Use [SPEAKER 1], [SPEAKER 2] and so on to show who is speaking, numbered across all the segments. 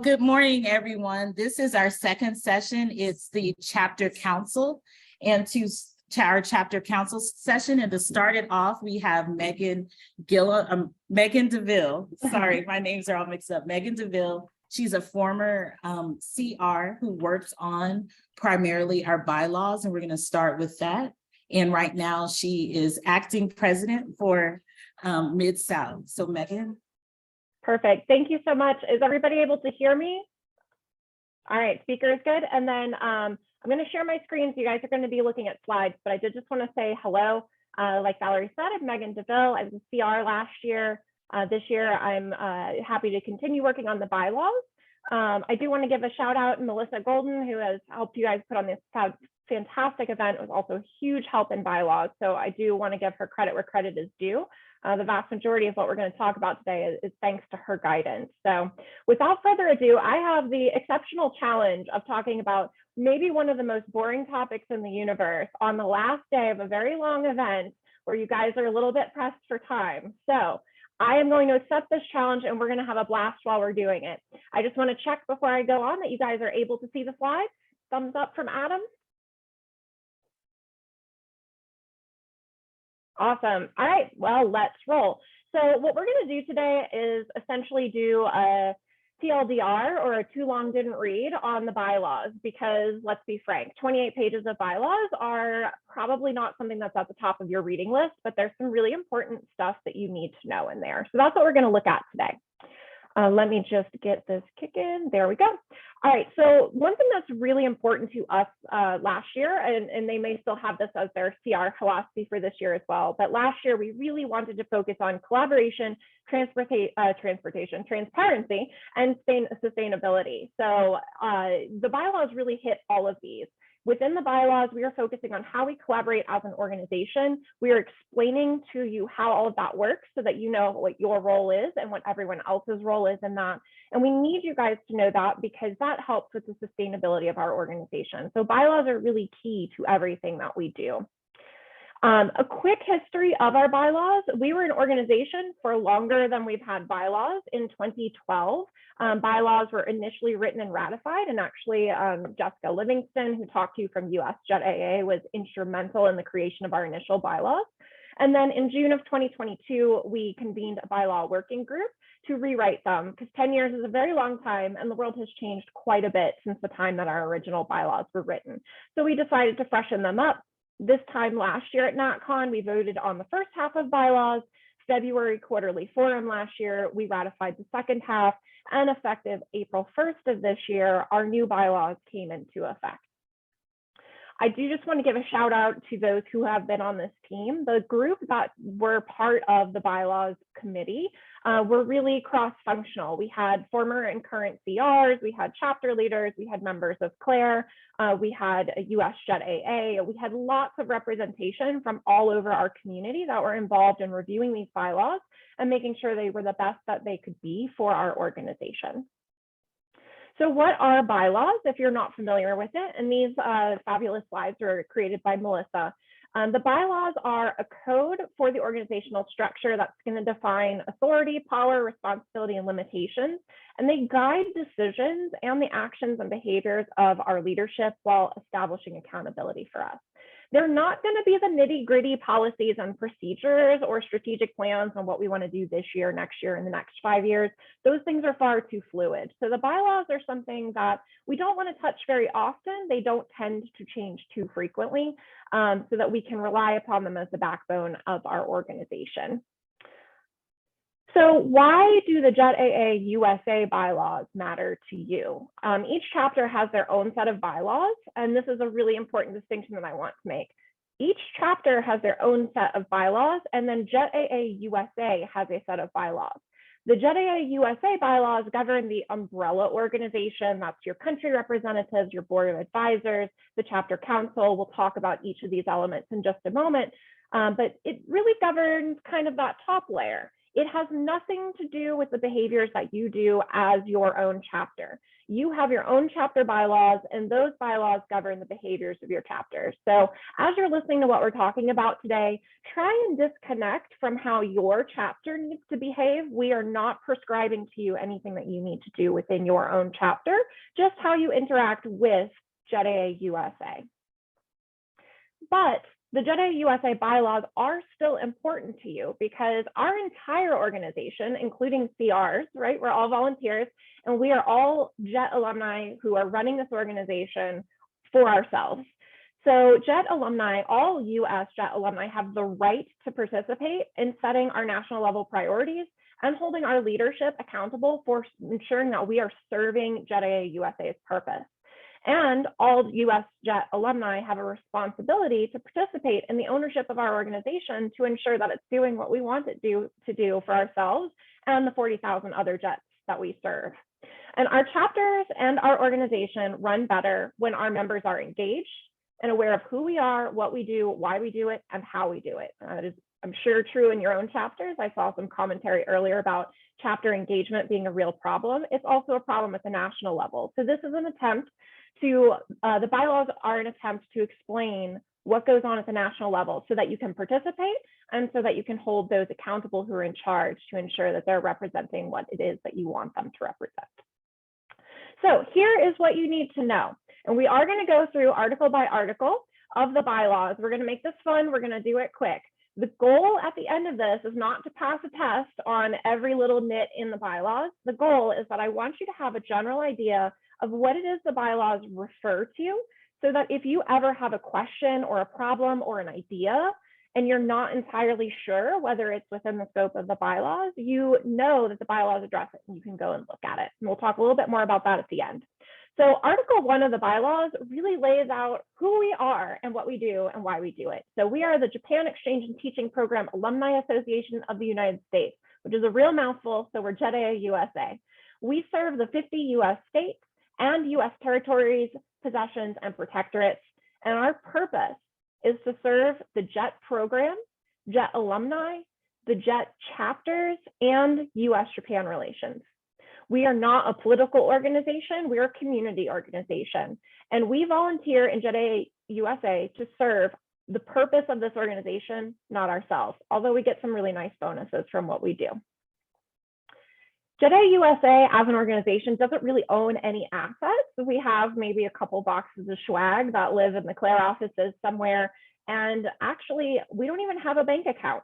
[SPEAKER 1] Good morning, everyone. This is our second session. It's the chapter council and our chapter council session. And to start it off, we have Megan DeVille. Sorry, my names are all mixed up. Megan DeVille. She's a former CR who works on primarily our bylaws, and we're going to start with that. And right now, she is acting president for Mid-South. So, Megan.
[SPEAKER 2] Perfect. Thank you so much. Is everybody able to hear me? All right, speaker is good. And then I'm going to share my screen. So you guys are going to be looking at slides, but I did just want to say hello. Like Valerie said, I'm Megan DeVille. I was a CR last year. This year, I'm happy to continue working on the bylaws. I do want to give a shout out to Melissa Golden, who has helped you guys put on this fantastic event. It was also a huge help in bylaws. So I do want to give her credit where credit is due. The vast majority of what we're going to talk about today is thanks to her guidance. So without further ado, I have the exceptional challenge of talking about maybe one of the most boring topics in the universe on the last day of a very long event where you guys are a little bit pressed for time. So I am going to accept this challenge and we're going to have a blast while we're doing it. I just want to check before I go on that you guys are able to see the slides. Thumbs up from Adam. Awesome. All right, well, let's roll. So what we're going to do today is essentially do a TLDR, or a too long didn't read, on the bylaws, because let's be frank, 28 pages of bylaws are probably not something that's at the top of your reading list, but there's some really important stuff that you need to know in there. So that's what we're going to look at today. Let me just get this kicking. There we go. All right, so one thing that's really important to us last year, and they may still have this as their CR philosophy for this year as well, but last year we really wanted to focus on collaboration, transparency, and sustainability. So the bylaws really hit all of these. Within the bylaws, we are focusing on how we collaborate as an organization. We are explaining to you how all of that works so that you know what your role is and what everyone else's role is in that. And we need you guys to know that because that helps with the sustainability of our organization. So bylaws are really key to everything that we do. A quick history of our bylaws. We were an organization for longer than we've had bylaws. In 2012, bylaws were initially written and ratified, and actually Jessica Livingston, who talked to you from USJETAA, was instrumental in the creation of our initial bylaws. And then in June of 2022, we convened a bylaw working group to rewrite them, because 10 years is a very long time and the world has changed quite a bit since the time that our original bylaws were written. So we decided to freshen them up. This time last year at NatCon, we voted on the first half of bylaws. February quarterly forum last year, we ratified the second half, and effective April 1st of this year, our new bylaws came into effect. I do just want to give a shout out to those who have been on this team. The group that were part of the bylaws committee were really cross-functional. We had former and current CRs, we had chapter leaders, we had members of CLAIR, we had a USJETAA, we had lots of representation from all over our community that were involved in reviewing these bylaws and making sure they were the best that they could be for our organization. So what are bylaws, if you're not familiar with it? And these fabulous slides are created by Melissa. The bylaws are a code for the organizational structure that's going to define authority, power, responsibility, and limitations. And they guide decisions and the actions and behaviors of our leadership while establishing accountability for us. They're not going to be the nitty-gritty policies and procedures or strategic plans on what we want to do this year, next year, and the next 5 years. Those things are far too fluid. So the bylaws are something that we don't want to touch very often. They don't tend to change too frequently, so that we can rely upon them as the backbone of our organization. So why do the JETAA USA bylaws matter to you? Each chapter has their own set of bylaws, and this is a really important distinction that I want to make. Each chapter has their own set of bylaws, and then JETAA USA has a set of bylaws. The JETAA USA bylaws govern the umbrella organization. That's your country representatives, your board of advisors, the chapter council. We'll talk about each of these elements in just a moment, but it really governs kind of that top layer. It has nothing to do with the behaviors that you do as your own chapter. You have your own chapter bylaws, and those bylaws govern the behaviors of your chapters. So as you're listening to what we're talking about today, try and disconnect from how your chapter needs to behave. We are not prescribing to you anything that you need to do within your own chapter, just how you interact with JETAA USA. But the JETAA USA bylaws are still important to you because our entire organization, including CRs, right? We're all volunteers, and we are all JET alumni who are running this organization for ourselves. So JET alumni, all US JET alumni, have the right to participate in setting our national level priorities and holding our leadership accountable for ensuring that we are serving JETAA USA's purpose. And all US JET alumni have a responsibility to participate in the ownership of our organization to ensure that it's doing what we want it to do for ourselves and the 40,000 other JETs that we serve. And our chapters and our organization run better when our members are engaged and aware of who we are, what we do, why we do it, and how we do it. That is, I'm sure, true in your own chapters. I saw some commentary earlier about chapter engagement being a real problem. It's also a problem at the national level. So this is an attempt to, the bylaws are an attempt to explain what goes on at the national level so that you can participate and so that you can hold those accountable who are in charge to ensure that they're representing what it is that you want them to represent. So here is what you need to know. And we are going to go through article by article of the bylaws. We're going to make this fun. We're going to do it quick. The goal at the end of this is not to pass a test on every little nit in the bylaws. The goal is that I want you to have a general idea of what it is the bylaws refer to, so that if you ever have a question or a problem or an idea, and you're not entirely sure whether it's within the scope of the bylaws, you know that the bylaws address it and you can go and look at it. And we'll talk a little bit more about that at the end. So Article 1 of the bylaws really lays out who we are and what we do and why we do it. So we are the Japan Exchange and Teaching Program Alumni Association of the United States, which is a real mouthful, so we're JETAA USA. We serve the 50 US states and US territories, possessions, and protectorates. And our purpose is to serve the JET program, JET alumni, the JET chapters, and US-Japan relations. We are not a political organization, we're a community organization. And we volunteer in JETAA USA to serve the purpose of this organization, not ourselves, although we get some really nice bonuses from what we do. JETAA USA as an organization doesn't really own any assets. We have maybe a couple boxes of swag that live in the CLAIR offices somewhere. And actually, we don't even have a bank account.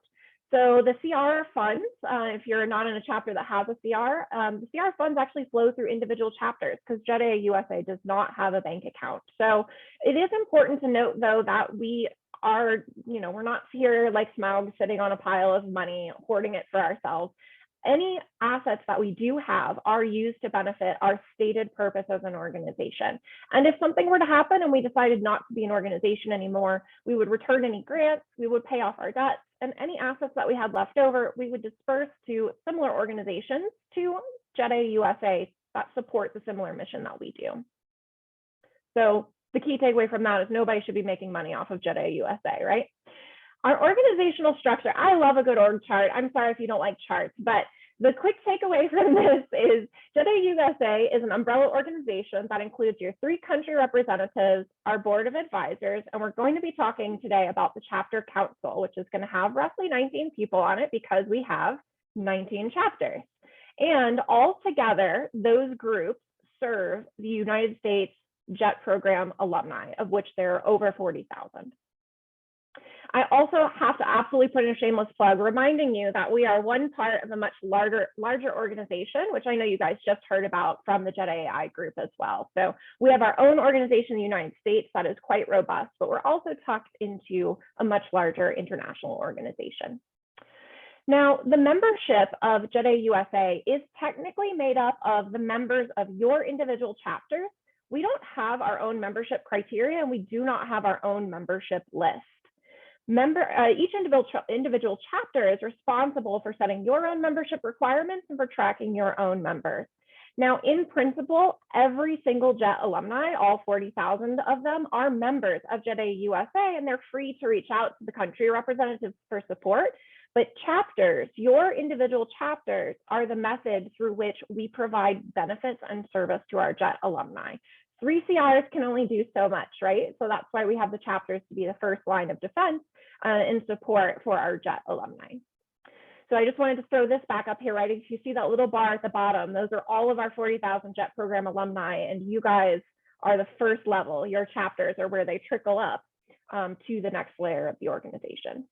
[SPEAKER 2] So the CR funds, if you're not in a chapter that has a CR, the CR funds actually flow through individual chapters because JETAA USA does not have a bank account. So it is important to note, though, that we are, we're not here like Smaug sitting on a pile of money, hoarding it for ourselves. Any assets that we do have are used to benefit our stated purpose as an organization. And if something were to happen and we decided not to be an organization anymore, we would return any grants, we would pay off our debts, and any assets that we had left over, we would disperse to similar organizations to JETAA USA that support the similar mission that we do. So the key takeaway from that is nobody should be making money off of JETAA USA, right? Our organizational structure, I love a good org chart. I'm sorry if you don't like charts, but the quick takeaway from this is JETAA USA is an umbrella organization that includes your 3 country representatives, our board of advisors, and we're going to be talking today about the chapter council, which is going to have roughly 19 people on it because we have 19 chapters. And all together, those groups serve the United States JET Program alumni, of which there are over 40,000. I also have to absolutely put in a shameless plug, reminding you that we are one part of a much larger organization, which I know you guys just heard about from the JETAA group as well. So we have our own organization in the United States that is quite robust, but we're also tucked into a much larger international organization. Now, the membership of JETAA USA is technically made up of the members of your individual chapters. We don't have our own membership criteria, and we do not have our own membership list. Each individual chapter is responsible for setting your own membership requirements and for tracking your own members. Now, in principle, every single JET alumni, all 40,000 of them, are members of JETAA USA, and they're free to reach out to the country representatives for support. but chapters, your individual chapters, are the method through which we provide benefits and service to our JET alumni. 3 CRs can only do so much, right? So that's why we have the chapters to be the first line of defense in support for our JET alumni. So I just wanted to throw this back up here, right? If you see that little bar at the bottom, those are all of our 40,000 JET program alumni, and you guys are the first level. Your chapters are where they trickle up to the next layer of the organization.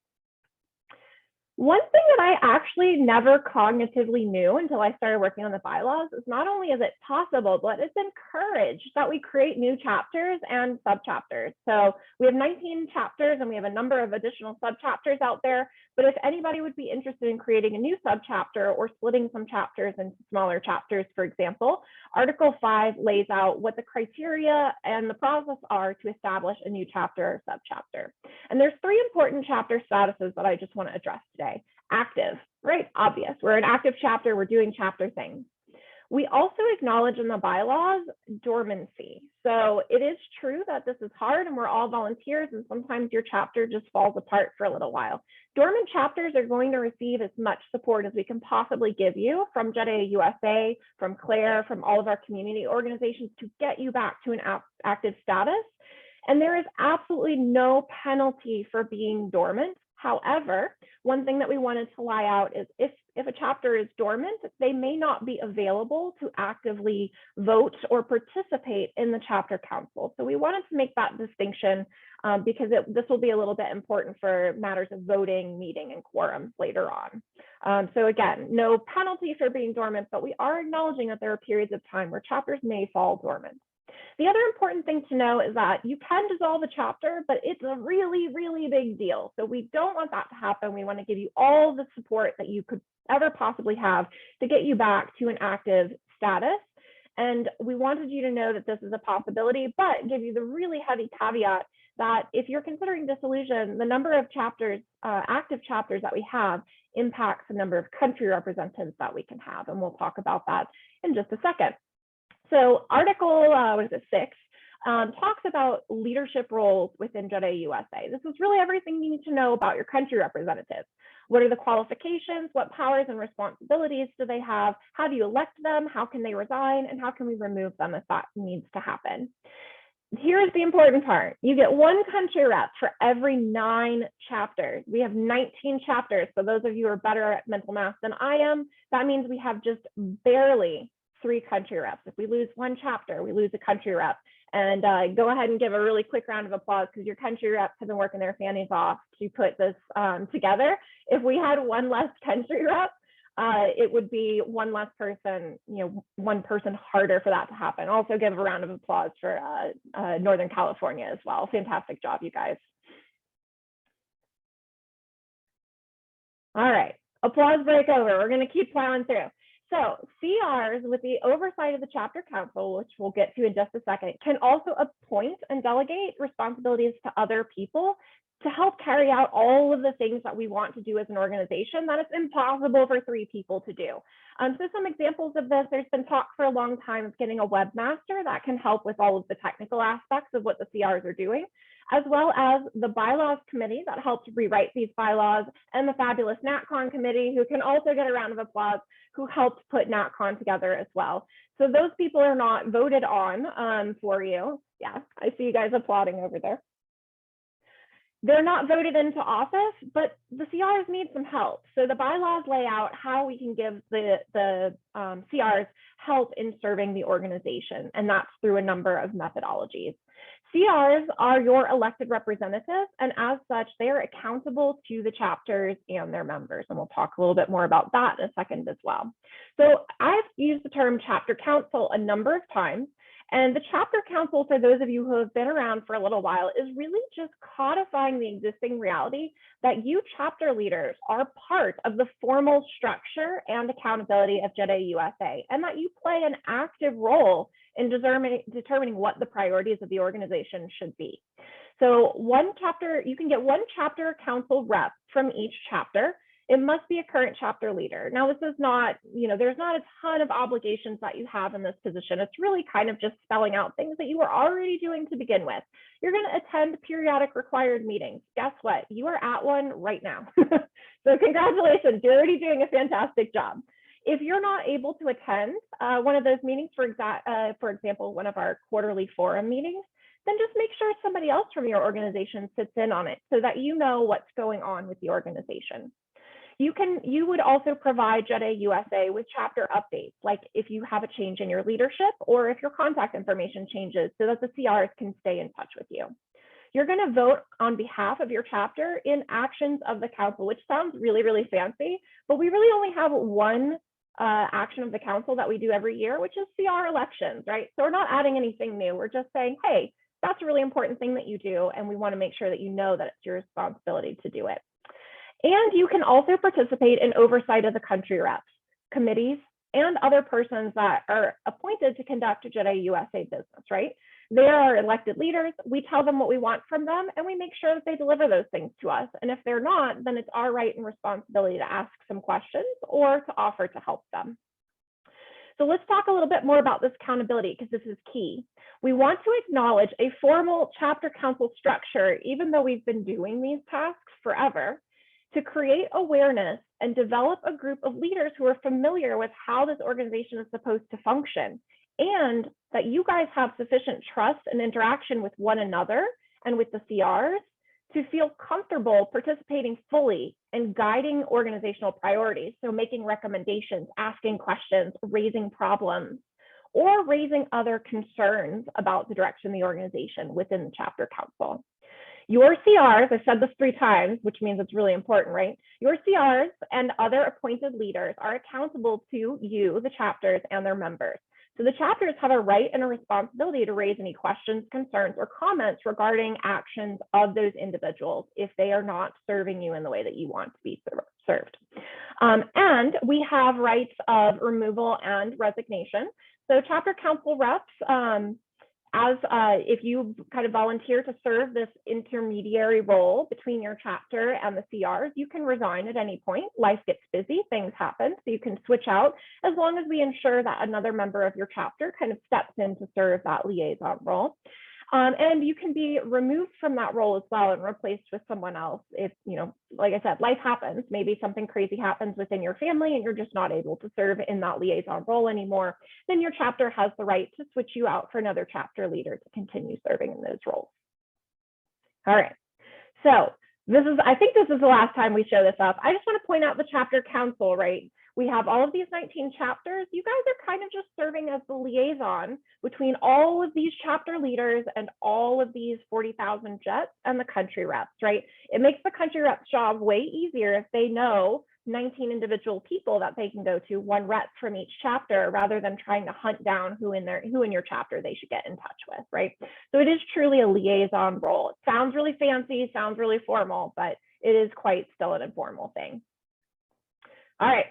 [SPEAKER 2] One thing that I actually never cognitively knew until I started working on the bylaws is not only is it possible, but it's encouraged that we create new chapters and subchapters. So we have 19 chapters and we have a number of additional subchapters out there. But if anybody would be interested in creating a new subchapter or splitting some chapters into smaller chapters, for example, Article 5 lays out what the criteria and the process are to establish a new chapter or subchapter. And there's 3 important chapter statuses that I just want to address today. Active, right? Obvious. We're an active chapter. We're doing chapter things. We also acknowledge in the bylaws dormancy. So it is true that this is hard and we're all volunteers and sometimes your chapter just falls apart for a little while. Dormant chapters are going to receive as much support as we can possibly give you from JETAA USA, from CLAIR, from all of our community organizations to get you back to an active status. And there is absolutely no penalty for being dormant. However, one thing that we wanted to lay out is if a chapter is dormant, they may not be available to actively vote or participate in the chapter council. So we wanted to make that distinction because this will be a little bit important for matters of voting, meeting, and quorum later on. So again, no penalty for being dormant, but we are acknowledging that there are periods of time where chapters may fall dormant. The other important thing to know is that you can dissolve a chapter, but it's a really, really big deal. So we don't want that to happen. We want to give you all the support that you could ever possibly have to get you back to an active status. And we wanted you to know that this is a possibility, but give you the really heavy caveat that if you're considering dissolution, the number of chapters, active chapters that we have impacts the number of country representatives that we can have. And we'll talk about that in just a second. So Article 6 talks about leadership roles within JETAA USA. This is really everything you need to know about your country representatives. What are the qualifications? What powers and responsibilities do they have? How do you elect them? How can they resign? And how can we remove them if that needs to happen? Here's the important part. You get 1 country rep for every 9 chapters. We have 19 chapters. So those of you who are better at mental math than I am, that means we have just barely 3 country reps. If we lose 1 chapter, we lose a country rep. And go ahead and give a really quick round of applause because your country reps have been working their fannies off to put this together. If we had 1 less country rep, it would be 1 less person, 1 person harder for that to happen. Also give a round of applause for Northern California as well. Fantastic job, you guys. All right, applause break over. We're going to keep plowing through. So CRs, with the oversight of the chapter council, which we'll get to in just a second, can also appoint and delegate responsibilities to other people to help carry out all of the things that we want to do as an organization that it's impossible for 3 people to do. So some examples of this, there's been talk for a long time of getting a webmaster that can help with all of the technical aspects of what the CRs are doing, as well as the bylaws committee that helps rewrite these bylaws, and the fabulous NatCon committee, who can also get a round of applause, who helped put NatCon together as well. So those people are not voted on for you. Yeah, I see you guys applauding over there. They're not voted into office, but the CRs need some help. So the bylaws lay out how we can give the CRs help in serving the organization, and that's through a number of methodologies. CRs are your elected representatives, and as such, they are accountable to the chapters and their members. And we'll talk a little bit more about that in a second as well. So I've used the term chapter council a number of times. And the chapter council, for those of you who have been around for a little while, is really just codifying the existing reality that you chapter leaders are part of the formal structure and accountability of JETAA USA, and that you play an active role in determining what the priorities of the organization should be. So you can get 1 chapter council rep from each chapter, It must be a current chapter leader. Now, this is not, there's not a ton of obligations that you have in this position. It's really kind of just spelling out things that you were already doing to begin with. You're going to attend periodic required meetings. Guess what? You are at one right now. So congratulations, you're already doing a fantastic job. If you're not able to attend one of those meetings, for example, one of our quarterly forum meetings, then just make sure somebody else from your organization sits in on it so that you know what's going on with the organization. You would also provide JETAA USA with chapter updates, like if you have a change in your leadership or if your contact information changes, so that the CRs can stay in touch with you. You're going to vote on behalf of your chapter in actions of the council, which sounds really, really fancy, but we really only have one action of the council that we do every year, which is CR elections, right? So we're not adding anything new. We're just saying, hey, that's a really important thing that you do, and we want to make sure that you know that it's your responsibility to do it. And you can also participate in oversight of the country reps, committees, and other persons that are appointed to conduct JETAA USA business, right? They are elected leaders. We tell them what we want from them, and we make sure that they deliver those things to us. And if they're not, then it's our right and responsibility to ask some questions or to offer to help them. So let's talk a little bit more about this accountability, because this is key. We want to acknowledge a formal chapter council structure, even though we've been doing these tasks forever, to create awareness and develop a group of leaders who are familiar with how this organization is supposed to function, and that you guys have sufficient trust and interaction with one another and with the CRs to feel comfortable participating fully in guiding organizational priorities. So making recommendations, asking questions, raising problems, or raising other concerns about the direction of the organization within the chapter council. Your CRs, I've said this 3 times, which means it's really important, right? Your CRs and other appointed leaders are accountable to you, the chapters, and their members. So the chapters have a right and a responsibility to raise any questions, concerns, or comments regarding actions of those individuals if they are not serving you in the way that you want to be served. And we have rights of removal and resignation. So chapter council reps, if you kind of volunteer to serve this intermediary role between your chapter and the CRs, you can resign at any point. Life gets busy, things happen, so you can switch out as long as we ensure that another member of your chapter kind of steps in to serve that liaison role. And you can be removed from that role as well and replaced with someone else if, like I said, life happens. Maybe something crazy happens within your family and you're just not able to serve in that liaison role anymore. Then your chapter has the right to switch you out for another chapter leader to continue serving in those roles. All right. So I think this is the last time we show this up. I just want to point out the chapter council, right? We have all of these 19 chapters. You guys are kind of just serving as the liaison between all of these chapter leaders and all of these 40,000 JETs and the country reps, right? It makes the country reps job way easier if they know 19 individual people that they can go to, one rep from each chapter, rather than trying to hunt down who in your chapter they should get in touch with, right? So it is truly a liaison role. It sounds really fancy, sounds really formal, but it is quite still an informal thing. All right.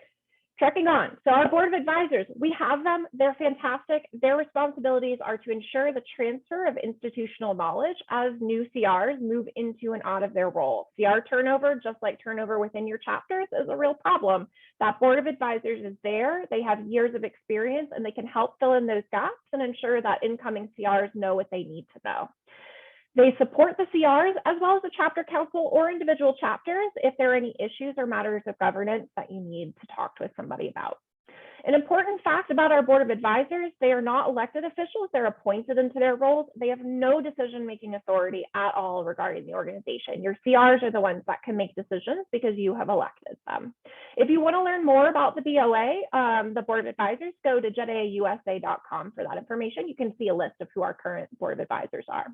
[SPEAKER 2] Checking on. So our board of advisors, we have them. They're fantastic. Their responsibilities are to ensure the transfer of institutional knowledge as new CRs move into and out of their role. CR turnover, just like turnover within your chapters, is a real problem. That board of advisors is there. They have years of experience and they can help fill in those gaps and ensure that incoming CRs know what they need to know. They support the CRs as well as the chapter council or individual chapters if there are any issues or matters of governance that you need to talk with somebody about. An important fact about our board of advisors, they are not elected officials, they're appointed into their roles. They have no decision-making authority at all regarding the organization. Your CRs are the ones that can make decisions because you have elected them. If you want to learn more about the BOA, the board of advisors, go to JETAAUSA.com for that information. You can see a list of who our current board of advisors are.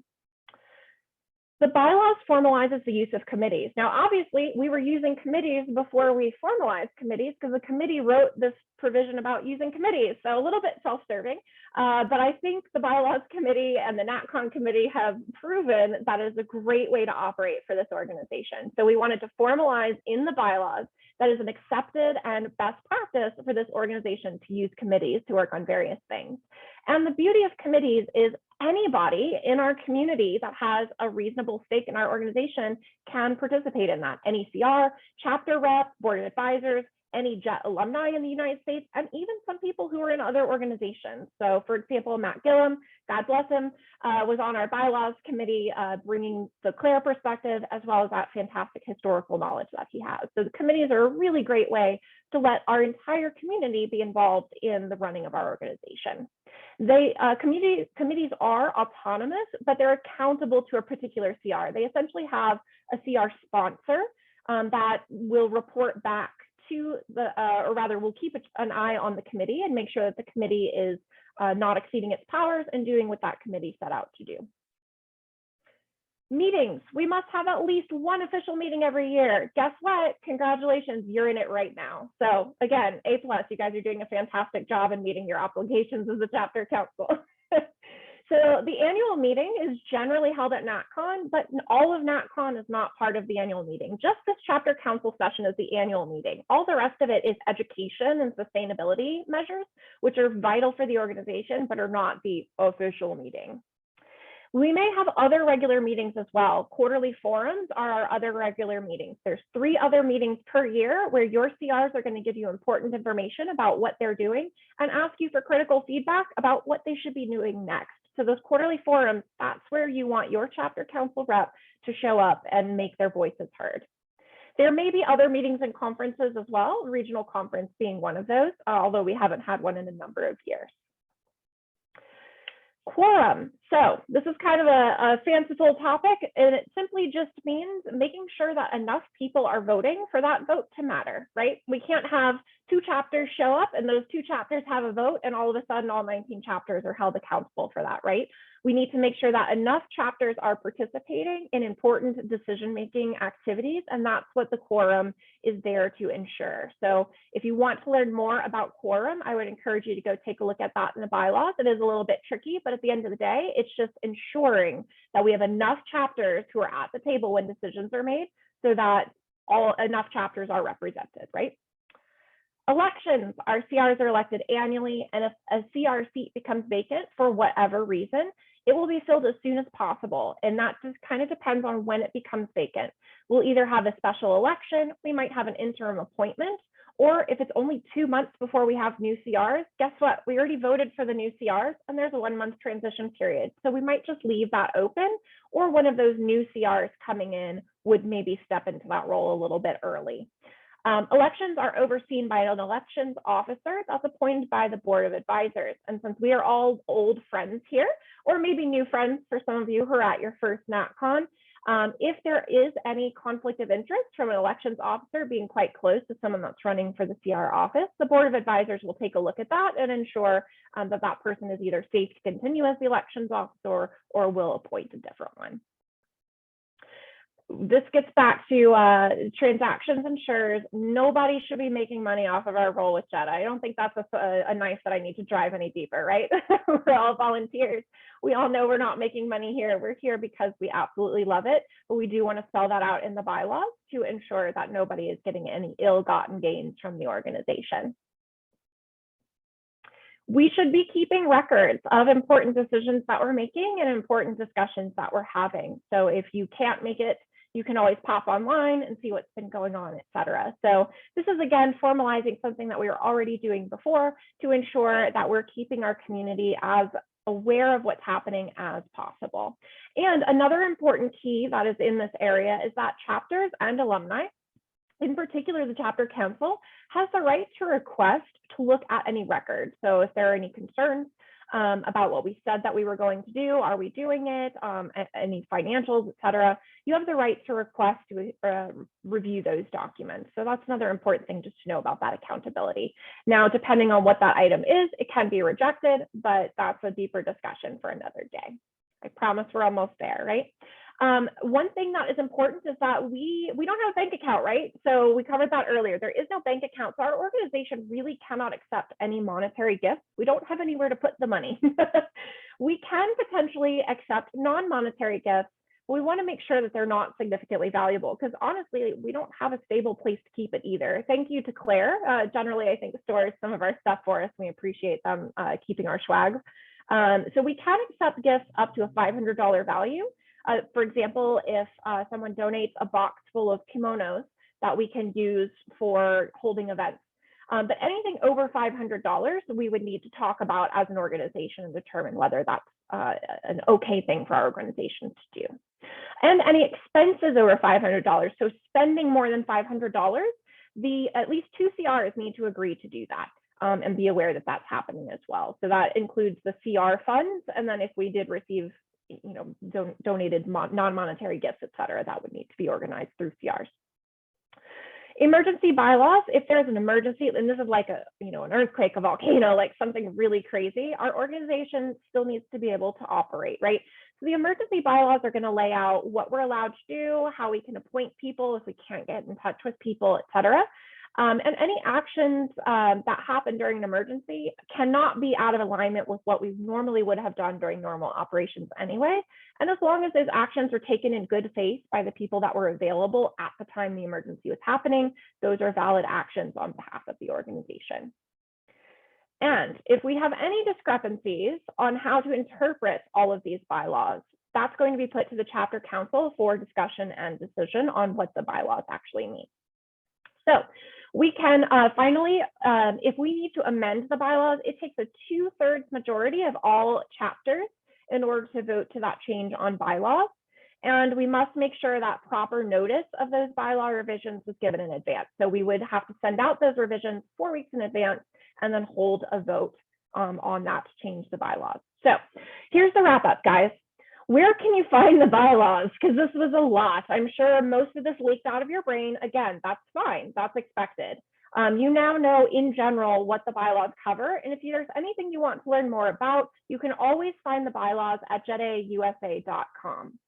[SPEAKER 2] The bylaws formalizes the use of committees. Now, obviously, we were using committees before we formalized committees because the committee wrote this provision about using committees. So a little bit self-serving, but I think the bylaws committee and the NatCon committee have proven that is a great way to operate for this organization. So we wanted to formalize in the bylaws that is an accepted and best practice for this organization to use committees to work on various things. And the beauty of committees is Anybody in our community that has a reasonable stake in our organization can participate in that. Any CR, chapter rep, board of advisors, any JET alumni in the United States, and even some people who are in other organizations. So for example, Matt Gillum, God bless him, was on our bylaws committee, bringing the CLAIR perspective, as well as that fantastic historical knowledge that he has. So the committees are a really great way to let our entire community be involved in the running of our organization. Committees are autonomous, but they're accountable to a particular CR. They essentially have a CR sponsor that will report back to the, or rather will keep an eye on the committee and make sure that the committee is not exceeding its powers and doing what that committee set out to do. Meetings, we must have at least one official meeting every year. Guess what? Congratulations, you're in it right now. So again, A+, you guys are doing a fantastic job in meeting your obligations as a chapter council. So the annual meeting is generally held at NatCon, but all of NatCon is not part of the annual meeting. Just this chapter council session is the annual meeting. All the rest of it is education and sustainability measures, which are vital for the organization, but are not the official meeting. We may have other regular meetings as well. Quarterly forums are our other regular meetings. There's 3 other meetings per year where your CRs are going to give you important information about what they're doing and ask you for critical feedback about what they should be doing next. So those quarterly forums, that's where you want your chapter council rep to show up and make their voices heard. There may be other meetings and conferences as well, regional conference being one of those, although we haven't had one in a number of years. Quorum. So this is kind of a fanciful topic, and it simply just means making sure that enough people are voting for that vote to matter, right? We can't have 2 chapters show up and those 2 chapters have a vote and all of a sudden all 19 chapters are held accountable for that, right? We need to make sure that enough chapters are participating in important decision-making activities, and that's what the quorum is there to ensure. So if you want to learn more about quorum, I would encourage you to go take a look at that in the bylaws. It is a little bit tricky, but at the end of the day, it's just ensuring that we have enough chapters who are at the table when decisions are made so that enough chapters are represented, right? Elections, our CRs are elected annually, and if a CR seat becomes vacant for whatever reason, it will be filled as soon as possible. And that just kind of depends on when it becomes vacant. We'll either have a special election, we might have an interim appointment, or if it's only 2 months before we have new CRs, guess what? We already voted for the new CRs and there's a 1-month transition period. So we might just leave that open, or one of those new CRs coming in would maybe step into that role a little bit early. Elections are overseen by an elections officer that's appointed by the board of advisors. And since we are all old friends here, or maybe new friends for some of you who are at your first NatCon, if there is any conflict of interest from an elections officer being quite close to someone that's running for the CR office, the board of advisors will take a look at that and ensure that that person is either safe to continue as the elections officer or will appoint a different one. This gets back to transactions insurers. Nobody should be making money off of our role with JETAA. I don't think that's a knife that I need to drive any deeper, right? We're all volunteers. We all know we're not making money here. We're here because we absolutely love it, but we do want to spell that out in the bylaws to ensure that nobody is getting any ill-gotten gains from the organization. We should be keeping records of important decisions that we're making and important discussions that we're having. So if you can't make it, you can always pop online and see what's been going on, et cetera. So this is, again, formalizing something that we were already doing before to ensure that we're keeping our community as aware of what's happening as possible. And another important key that is in this area is that chapters and alumni, in particular the chapter council, has the right to request to look at any records. So if there are any concerns about what we said that we were going to do, are we doing it, any financials, et cetera, you have the right to request to review those documents. So that's another important thing just to know about that accountability. Now, depending on what that item is, it can be rejected, but that's a deeper discussion for another day. I promise we're almost there, right? One thing that is important is that we don't have a bank account, right? So we covered that earlier. There is no bank account. So our organization really cannot accept any monetary gifts. We don't have anywhere to put the money. We can potentially accept non-monetary gifts, but we want to make sure that they're not significantly valuable, because honestly, we don't have a stable place to keep it either. Thank you to CLAIR. Generally, I think stores some of our stuff for us. We appreciate them keeping our swag. So we can accept gifts up to a $500 value. For example, if someone donates a box full of kimonos that we can use for holding events. But anything over $500, we would need to talk about as an organization and determine whether that's an okay thing for our organization to do. And any expenses over $500, so spending more than $500, at least 2 CRs need to agree to do that and be aware that that's happening as well. So that includes the CR funds, and then if we did receive, donated non-monetary gifts, et cetera, that would need to be organized through CRs. Emergency bylaws, if there's an emergency, and this is like an earthquake, a volcano, like something really crazy, our organization still needs to be able to operate, right? So the emergency bylaws are going to lay out what we're allowed to do, how we can appoint people if we can't get in touch with people, et cetera. And any actions that happen during an emergency cannot be out of alignment with what we normally would have done during normal operations anyway. And as long as those actions are taken in good faith by the people that were available at the time the emergency was happening, those are valid actions on behalf of the organization. And if we have any discrepancies on how to interpret all of these bylaws, that's going to be put to the chapter council for discussion and decision on what the bylaws actually mean. So we can finally, if we need to amend the bylaws, it takes a 2/3 majority of all chapters in order to vote to that change on bylaws. And we must make sure that proper notice of those bylaw revisions was given in advance. So we would have to send out those revisions 4 weeks in advance and then hold a vote on that to change the bylaws. So here's the wrap up, guys. Where can you find the bylaws? Because this was a lot. I'm sure most of this leaked out of your brain. Again, that's fine. That's expected. You now know in general what the bylaws cover. And if there's anything you want to learn more about, you can always find the bylaws at JETAAUSA.com.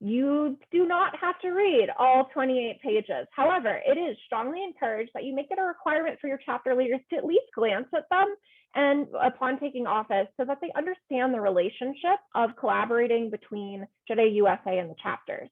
[SPEAKER 2] You do not have to read all 28 pages. However, it is strongly encouraged that you make it a requirement for your chapter leaders to at least glance at them and upon taking office so that they understand the relationship of collaborating between JETAA USA and the chapters.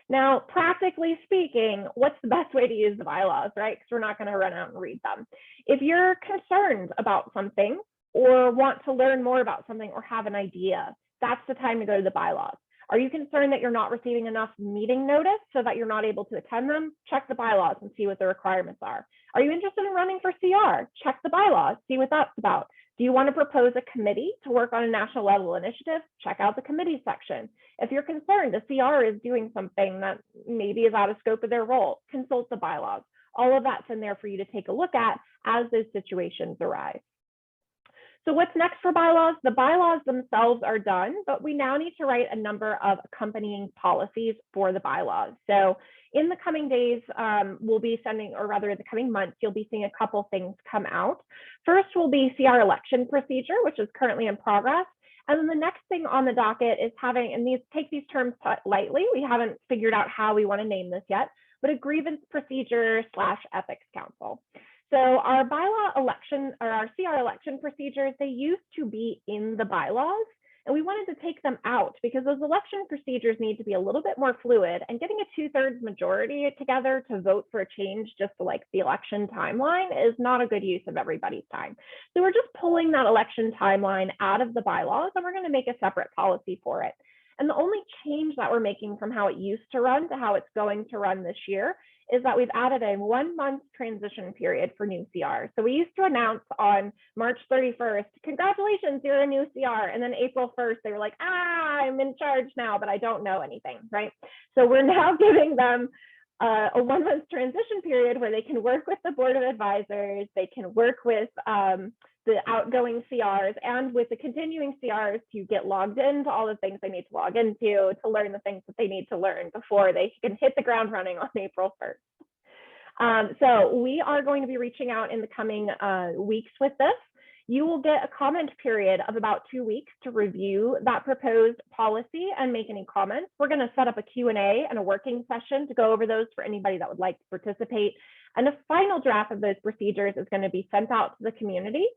[SPEAKER 2] Now, practically speaking, what's the best way to use the bylaws, right? Because we're not going to run out and read them. If you're concerned about something or want to learn more about something or have an idea, that's the time to go to the bylaws. Are you concerned that you're not receiving enough meeting notice so that you're not able to attend them? Check the bylaws and see what the requirements are. Are you interested in running for CR? Check the bylaws, see what that's about. Do you want to propose a committee to work on a national level initiative? Check out the committee section. If you're concerned the CR is doing something that maybe is out of scope of their role, consult the bylaws. All of that's in there for you to take a look at as those situations arise. So what's next for bylaws? The bylaws themselves are done, but we now need to write a number of accompanying policies for the bylaws. So in the coming days, we'll be sending, or rather in the coming months, you'll be seeing a couple things come out. First will be CR election procedure, which is currently in progress. And then the next thing on the docket is having, and take these terms lightly, we haven't figured out how we want to name this yet, but a grievance procedure / ethics council. So our bylaw election, or our CR election procedures, they used to be in the bylaws, and we wanted to take them out because those election procedures need to be a little bit more fluid, and getting a 2/3 majority together to vote for a change just to like the election timeline is not a good use of everybody's time. So we're just pulling that election timeline out of the bylaws, and we're going to make a separate policy for it. And the only change that we're making from how it used to run to how it's going to run this year is that we've added a 1-month transition period for new CRs. So we used to announce on March 31st, congratulations, you're a new CR. And then April 1st, they were like, I'm in charge now, but I don't know anything, right? So we're now giving them a 1-month transition period where they can work with the board of advisors, they can work with the outgoing CRs and with the continuing CRs to get logged into all the things they need to log into, to learn the things that they need to learn before they can hit the ground running on April 1st. So we are going to be reaching out in the coming weeks with this. You will get a comment period of about 2 weeks to review that proposed policy and make any comments. We're going to set up a Q&A and a working session to go over those for anybody that would like to participate. And the final draft of those procedures is going to be sent out to the community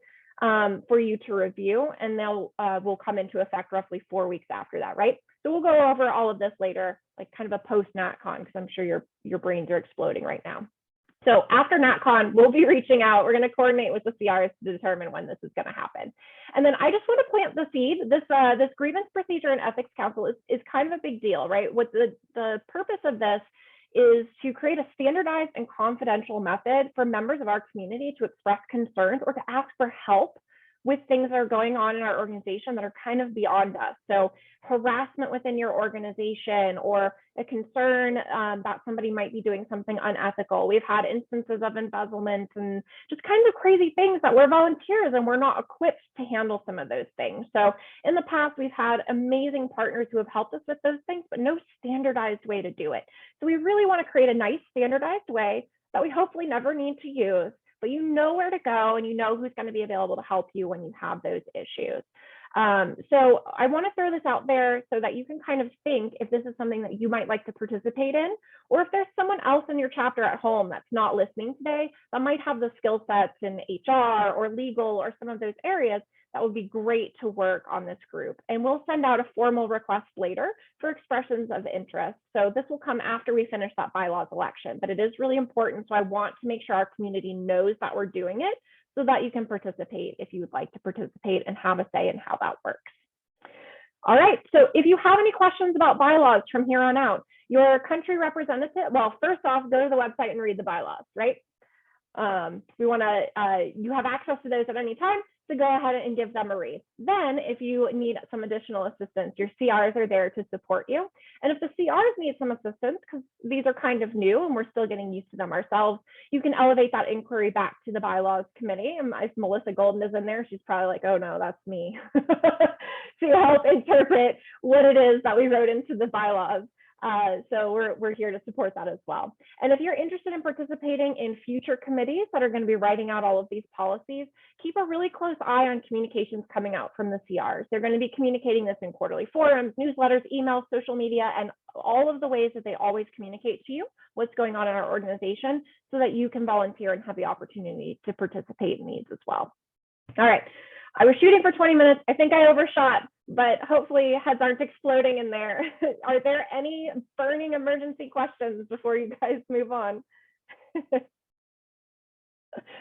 [SPEAKER 2] for you to review, and they'll will come into effect roughly 4 weeks after that, right? So we'll go over all of this later, like kind of a post NatCon, because I'm sure your brains are exploding right now. So after NatCon, we'll be reaching out. We're going to coordinate with the CRs to determine when this is going to happen. And then I just want to plant the seed. This grievance procedure and ethics council is kind of a big deal, right? What the purpose of this is to create a standardized and confidential method for members of our community to express concerns or to ask for help with things that are going on in our organization that are kind of beyond us. So harassment within your organization or a concern that somebody might be doing something unethical. We've had instances of embezzlement and just kinds of crazy things that we're volunteers and we're not equipped to handle some of those things. So in the past, we've had amazing partners who have helped us with those things, but no standardized way to do it. So we really want to create a nice standardized way that we hopefully never need to use, but you know where to go and you know who's going to be available to help you when you have those issues. So I want to throw this out there so that you can kind of think if this is something that you might like to participate in, or if there's someone else in your chapter at home that's not listening today that might have the skill sets in HR or legal or some of those areas that would be great to work on this group. And we'll send out a formal request later for expressions of interest. So this will come after we finish that bylaws election, but it is really important. So I want to make sure our community knows that we're doing it so that you can participate if you would like to participate and have a say in how that works. All right, so if you have any questions about bylaws from here on out, your country representative, well, first off, go to the website and read the bylaws, right? You have access to those at any time, so go ahead and give them a read. Then if you need some additional assistance, your CRs are there to support you. And if the CRs need some assistance, because these are kind of new and we're still getting used to them ourselves, you can elevate that inquiry back to the bylaws committee. And if Melissa Golden is in there, she's probably like, oh no, that's me, to help interpret what it is that we wrote into the bylaws. So we're here to support that as well. And if you're interested in participating in future committees that are going to be writing out all of these policies, keep a really close eye on communications coming out from the CRs. They're going to be communicating this in quarterly forums, newsletters, emails, social media, and all of the ways that they always communicate to you what's going on in our organization so that you can volunteer and have the opportunity to participate in these as well. All right. I was shooting for 20 minutes. I think I overshot, but hopefully heads aren't exploding in there. Are there any burning emergency questions before you guys move on?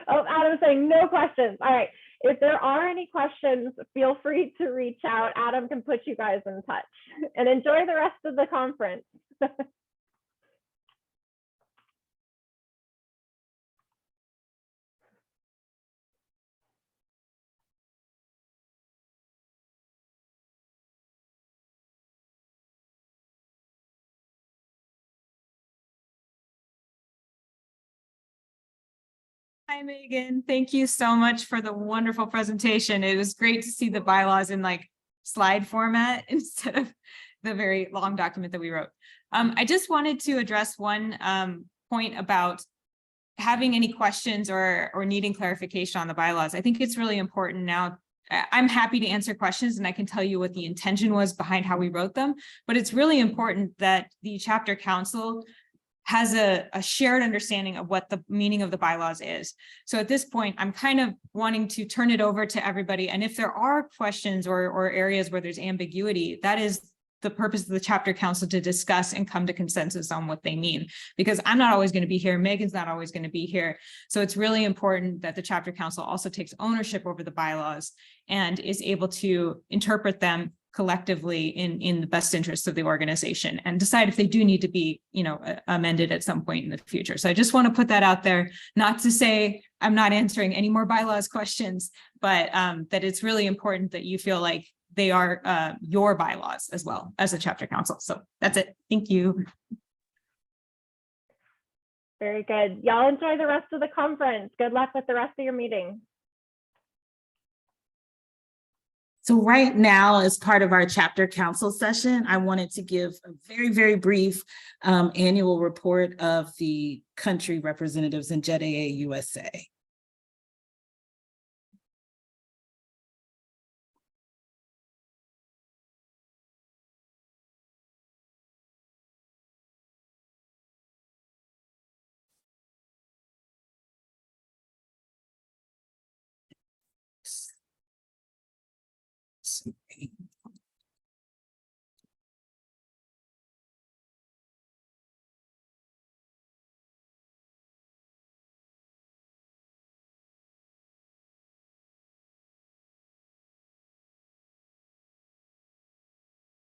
[SPEAKER 2] Oh, Adam's saying no questions. All right. If there are any questions, feel free to reach out. Adam can put you guys in touch and enjoy the rest of the conference.
[SPEAKER 3] Hi, Megan. Thank you so much for the wonderful presentation. It was great to see the bylaws in like slide format instead of the very long document that we wrote. I just wanted to address one point about having any questions or needing clarification on the bylaws. I think it's really important now. I'm happy to answer questions and I can tell you what the intention was behind how we wrote them, but it's really important that the chapter council has a shared understanding of what the meaning of the bylaws is. So at this point, I'm kind of wanting to turn it over to everybody. And if there are questions or areas where there's ambiguity, that is the purpose of the chapter council to discuss and come to consensus on what they mean, because I'm not always going to be here. Megan's not always going to be here. So it's really important that the chapter council also takes ownership over the bylaws and is able to interpret them collectively in the best interest of the organization and decide if they do need to be, amended at some point in the future. So I just want to put that out there, not to say I'm not answering any more bylaws questions, but that it's really important that you feel like they are your bylaws as well as a chapter council. So that's it. Thank you.
[SPEAKER 2] Very good. Y'all enjoy the rest of the conference. Good luck with the rest of your meeting.
[SPEAKER 1] So right now, as part of our chapter council session, I wanted to give a very, very brief annual report of the country representatives in JETAA USA.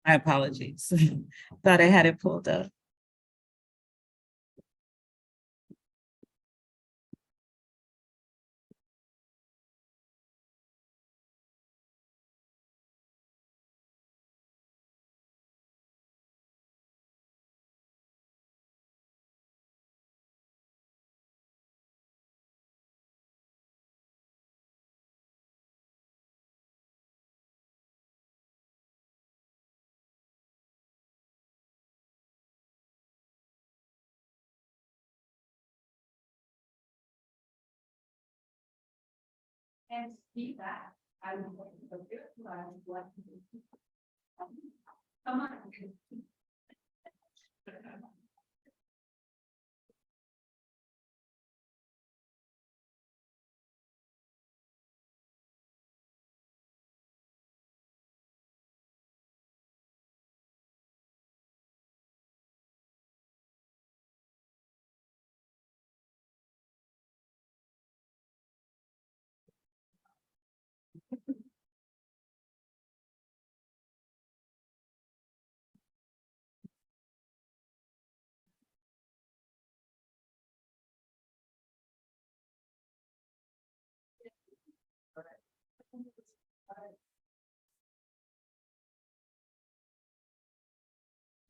[SPEAKER 1] My apologies. Thought I had it pulled up. And feedback. Come on.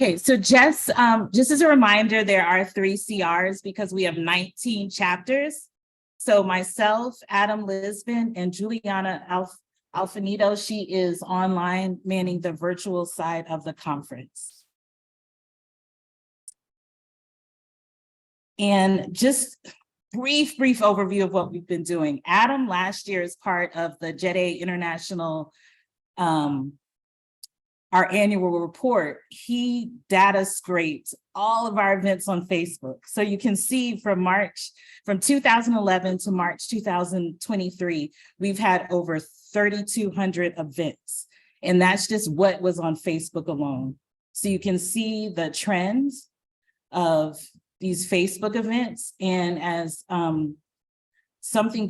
[SPEAKER 1] Okay, so just as a reminder, there are 3 CRs because we have 19 chapters. So myself, Adam Lisbon, and Juliana Alfinito, she is online manning the virtual side of the conference. And just brief overview of what we've been doing. Adam last year is part of the JETAA International our annual report, he data scraped all of our events on Facebook. So you can see from 2011 to March 2023, we've had over 3,200 events. And that's just what was on Facebook alone. So you can see the trends of these Facebook events. And as something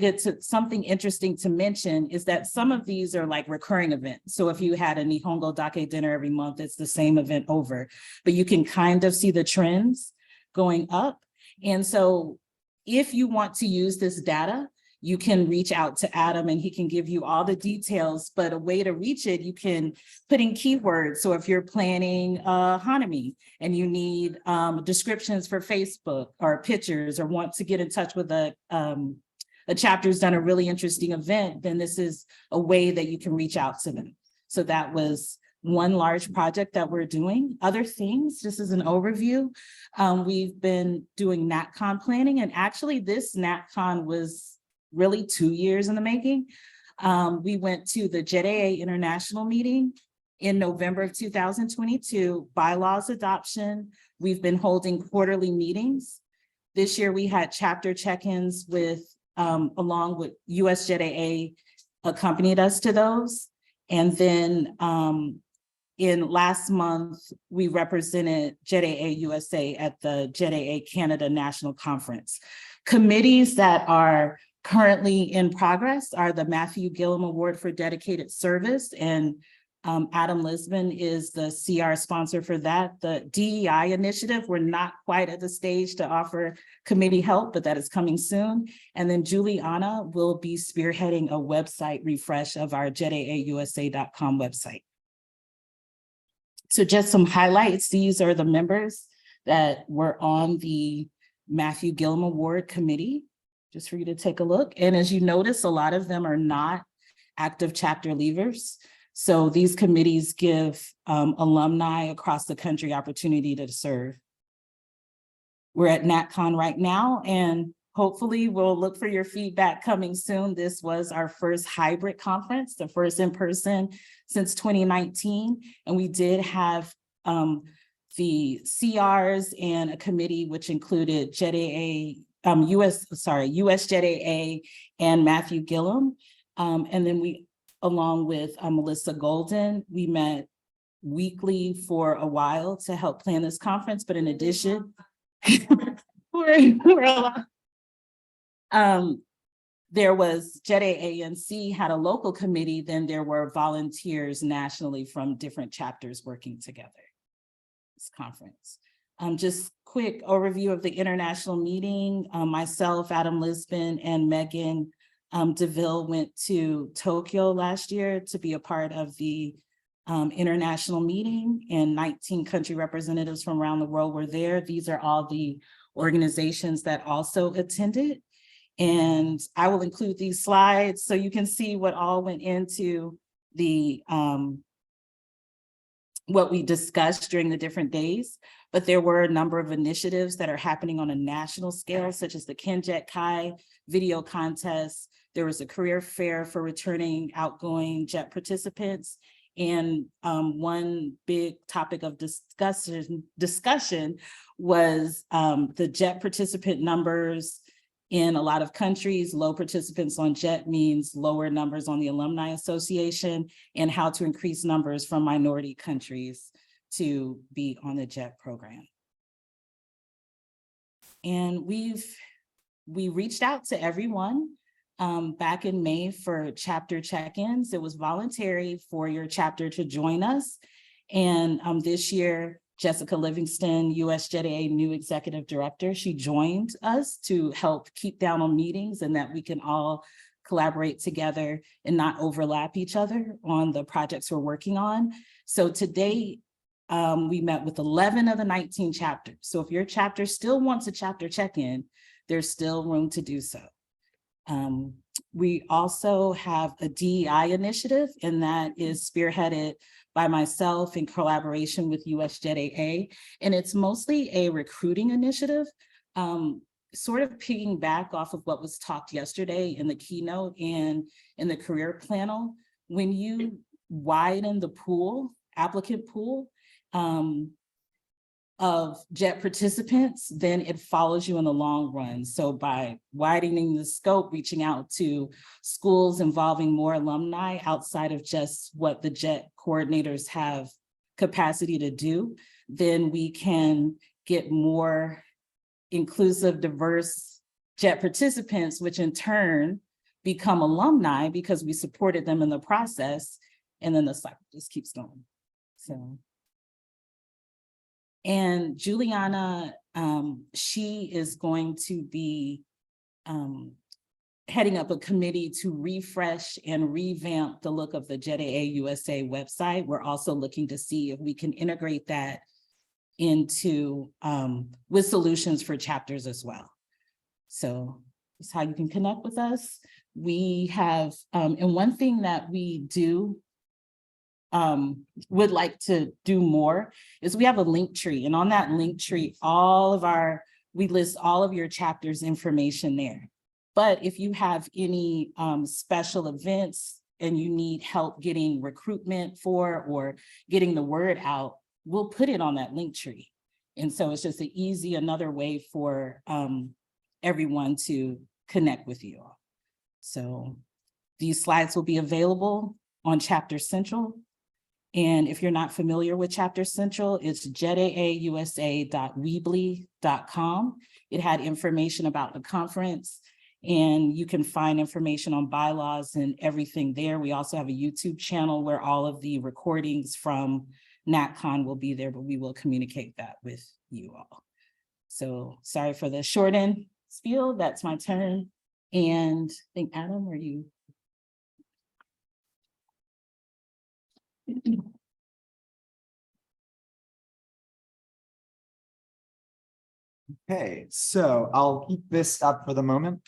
[SPEAKER 1] interesting to mention is that some of these are like recurring events. So if you had a Nihongo Dake dinner every month, it's the same event over, but you can kind of see the trends going up. And so if you want to use this data, you can reach out to Adam and he can give you all the details, but a way to reach it, you can put in keywords. So if you're planning Hanami and you need descriptions for Facebook or pictures or want to get in touch with a chapter's done a really interesting event, then this is a way that you can reach out to them. So that was one large project that we're doing. Other things, just as an overview, we've been doing NatCon planning, and actually this NatCon was really 2 years in the making. We went to the JETAA International meeting in November of 2022, bylaws adoption. We've been holding quarterly meetings. This year we had chapter check-ins with along with USJETAA accompanied us to those. And then in last month, we represented JETAA USA at the JETAA Canada National Conference. Committees that are currently in progress are the Matthew Gillum Award for Dedicated Service, and Adam Lisbon is the CR sponsor for that. The DEI initiative, we're not quite at the stage to offer committee help, but that is coming soon. And then Juliana will be spearheading a website refresh of our JETAAUSA.com website. So just some highlights. These are the members that were on the Matthew Gillum Award committee, just for you to take a look. And as you notice, a lot of them are not active chapter leavers. So these committees give alumni across the country opportunity to serve. We're at NatCon right now, and hopefully we'll look for your feedback coming soon. This was our first hybrid conference, the first in person since 2019. And we did have the CRs and a committee which included USJETAA and Matthew Gillum. And then we, along with Melissa Golden, we met weekly for a while to help plan this conference. But in addition, there was JETAANC had a local committee, then there were volunteers nationally from different chapters working together. This conference. Just quick overview of the international meeting. Myself, Adam Lisbon, and Megan DeVille went to Tokyo last year to be a part of the international meeting, and 19 country representatives from around the world were there. These are all the organizations that also attended. And I will include these slides so you can see what all went into the what we discussed during the different days. But there were a number of initiatives that are happening on a national scale, such as the Kenjet Kai video contest. There was a career fair for returning outgoing JET participants. And one big topic of discussion was the JET participant numbers in a lot of countries. Low participants on JET means lower numbers on the Alumni Association, and how to increase numbers from minority countries to be on the JET program. And we reached out to everyone back in May for chapter check-ins. It was voluntary for your chapter to join us. And this year, Jessica Livingston, USJETAA new executive director, she joined us to help keep down on meetings and that we can all collaborate together and not overlap each other on the projects we're working on. So today, we met with 11 of the 19 chapters. So if your chapter still wants a chapter check-in, there's still room to do so. We also have a DEI initiative, and that is spearheaded by myself in collaboration with USJETAA. And it's mostly a recruiting initiative, sort of piggyback off of what was talked yesterday in the keynote and in the career panel. When you widen the pool, applicant pool, of JET participants, then it follows you in the long run. So by widening the scope, reaching out to schools involving more alumni outside of just what the JET coordinators have capacity to do, then we can get more inclusive, diverse JET participants, which in turn become alumni because we supported them in the process. And then the cycle just keeps going. So. And Juliana, she is going to be heading up a committee to refresh and revamp the look of the JETAA USA website. We're also looking to see if we can integrate that into with solutions for chapters as well. So that's how you can connect with us. We have, and one thing that we do would like to do more is we have a link tree, and on that link tree, we list all of your chapters information there. But if you have any special events and you need help getting recruitment for or getting the word out, we'll put it on that link tree. And so it's just another way for everyone to connect with you all. So these slides will be available on Chapter Central. And if you're not familiar with Chapter Central, it's JETAAUSA.weebly.com. It had information about the conference, and you can find information on bylaws and everything there. We also have a YouTube channel where all of the recordings from NatCon will be there, but we will communicate that with you all. So sorry for the shortened spiel, that's my turn. And I think Adam, are you?
[SPEAKER 4] Okay, so I'll keep this up for the moment,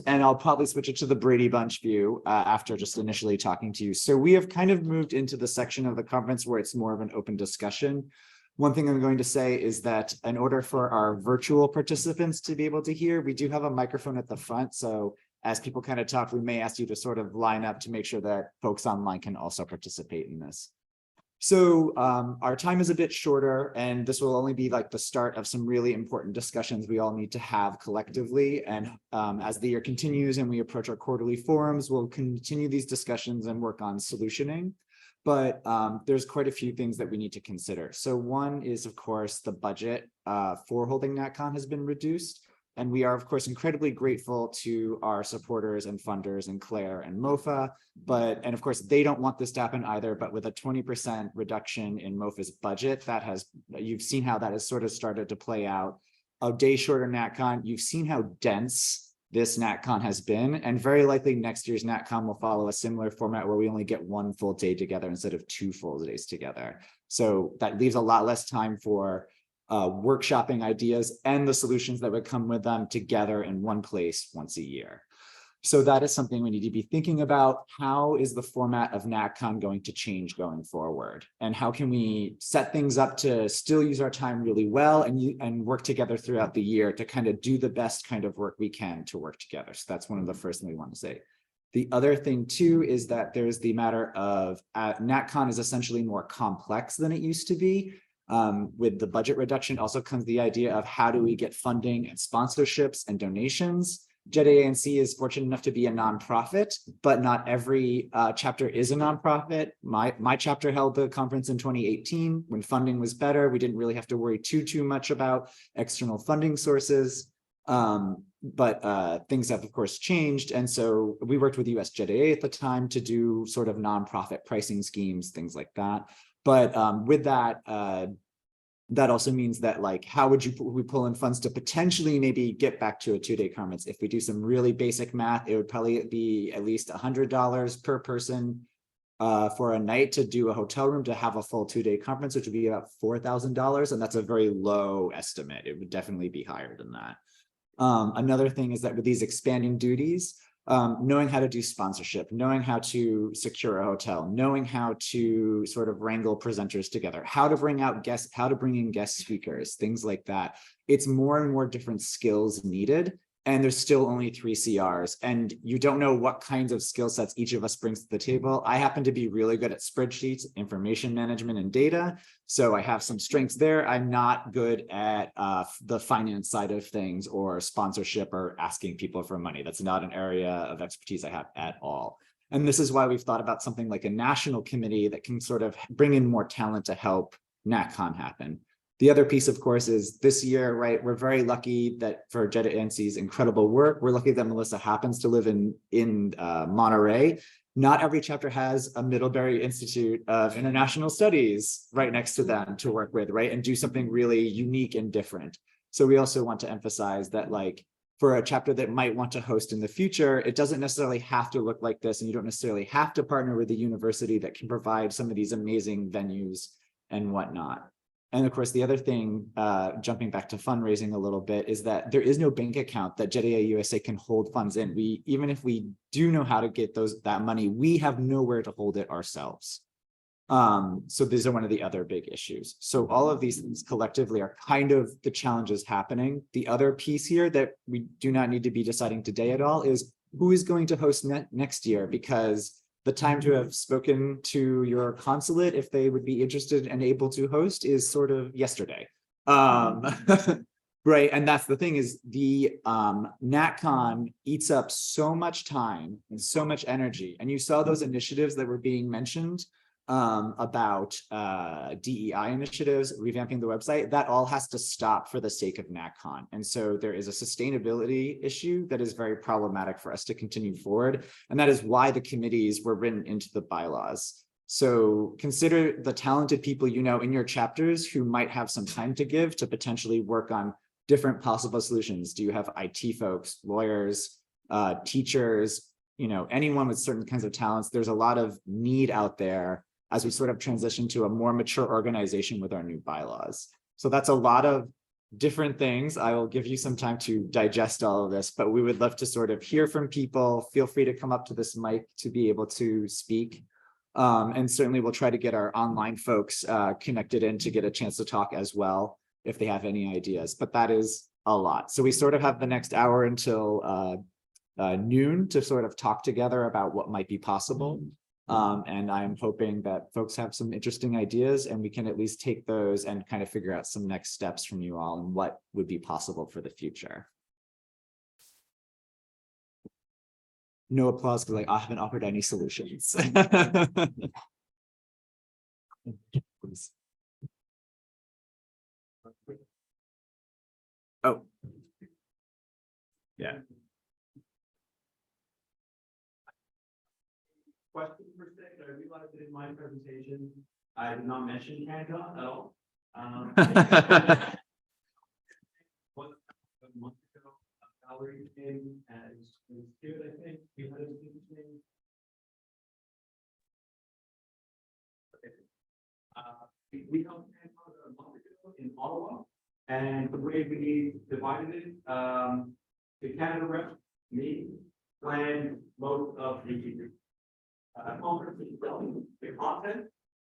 [SPEAKER 4] and I'll probably switch it to the Brady Bunch view after just initially talking to you. So we have kind of moved into the section of the conference where it's more of an open discussion. One thing I'm going to say is that in order for our virtual participants to be able to hear, we do have a microphone at the front. So as people kind of talk, we may ask you to sort of line up to make sure that folks online can also participate in this. So our time is a bit shorter, and this will only be like the start of some really important discussions we all need to have collectively. And as the year continues and we approach our quarterly forums, we'll continue these discussions and work on solutioning. But there's quite a few things that we need to consider. So one is, of course, the budget for holding NatCon has been reduced. And we are, of course, incredibly grateful to our supporters and funders and CLAIR and MOFA, and of course, they don't want this to happen either, but with a 20% reduction in MOFA's budget, you've seen how that has sort of started to play out. A day shorter NatCon, you've seen how dense this NatCon has been, and very likely next year's NatCon will follow a similar format where we only get one full day together instead of 2 full days together. So that leaves a lot less time for workshopping ideas and the solutions that would come with them together in one place once a year. So that is something we need to be thinking about. How is the format of NatCon going to change going forward? And how can we set things up to still use our time really well and work together throughout the year to kind of do the best kind of work we can to work together? So that's one of the first things we want to say. The other thing too is that there's the matter of NatCon is essentially more complex than it used to be. With the budget reduction also comes the idea of how do we get funding and sponsorships and donations. JETAANC is fortunate enough to be a nonprofit, but not every chapter is a nonprofit. My chapter held the conference in 2018 when funding was better. We didn't really have to worry too much about external funding sources. But things have, of course, changed. And so we worked with USJETAA at the time to do sort of nonprofit pricing schemes, things like that. But with that, that also means that, like, how would we pull in funds to potentially maybe get back to a 2-day conference? If we do some really basic math, it would probably be at least $100 per person for a night to do a hotel room to have a full 2-day conference, which would be about $4,000. And that's a very low estimate. It would definitely be higher than that. Another thing is that with these expanding duties, knowing how to do sponsorship, knowing how to secure a hotel, knowing how to sort of wrangle presenters together, how to bring out guests, how to bring in guest speakers, things like that. It's more and more different skills needed. And there's still only 3 CRs, and you don't know what kinds of skill sets each of us brings to the table. I happen to be really good at spreadsheets, information management, and data. So I have some strengths there. I'm not good at the finance side of things or sponsorship or asking people for money. That's not an area of expertise I have at all. And this is why we've thought about something like a national committee that can sort of bring in more talent to help NatCon happen. The other piece, of course, is this year, right? We're very lucky that for JETAANC's incredible work, we're lucky that Melissa happens to live in Monterey. Not every chapter has a Middlebury Institute of International Studies right next to them to work with, right? And do something really unique and different. So we also want to emphasize that, like, for a chapter that might want to host in the future, it doesn't necessarily have to look like this, and you don't necessarily have to partner with a university that can provide some of these amazing venues and whatnot. And of course, the other thing, jumping back to fundraising a little bit, is that there is no bank account that JETAA USA can hold funds in. Even if we do know how to get that money, we have nowhere to hold it ourselves. So these are one of the other big issues. So all of these things collectively are kind of the challenges happening. The other piece here that we do not need to be deciding today at all is who is going to host next year, because the time to have spoken to your consulate, if they would be interested and able to host, is sort of yesterday. Right, and that's the thing, is the NatCon eats up so much time and so much energy. And you saw those initiatives that were being mentioned about DEI initiatives, revamping the website. That all has to stop for the sake of NatCon. And so there is a sustainability issue that is very problematic for us to continue forward. And that is why the committees were written into the bylaws. So consider the talented people you know in your chapters who might have some time to give to potentially work on different possible solutions. Do you have IT folks, lawyers, teachers, anyone with certain kinds of talents? There's a lot of need out there as we sort of transition to a more mature organization with our new bylaws. So that's a lot of different things. I will give you some time to digest all of this, but we would love to sort of hear from people. Feel free to come up to this mic to be able to speak. And certainly we'll try to get our online folks connected in to get a chance to talk as well, if they have any ideas, but that is a lot. So we sort of have the next hour until noon to sort of talk together about what might be possible. And I'm hoping that folks have some interesting ideas, and we can at least take those and kind of figure out some next steps from you all and what would be possible for the future. No applause, because I haven't offered any solutions. Oh, Yeah.
[SPEAKER 5] Question per se, I realized that in my presentation, I did not mention CanCon at all. One a month ago, Valerie came and was good, I think. We had a meeting. We held CanCon a month ago in Ottawa, and the way we divided it, the Canada rep, me, planned most of the conference itself, the content,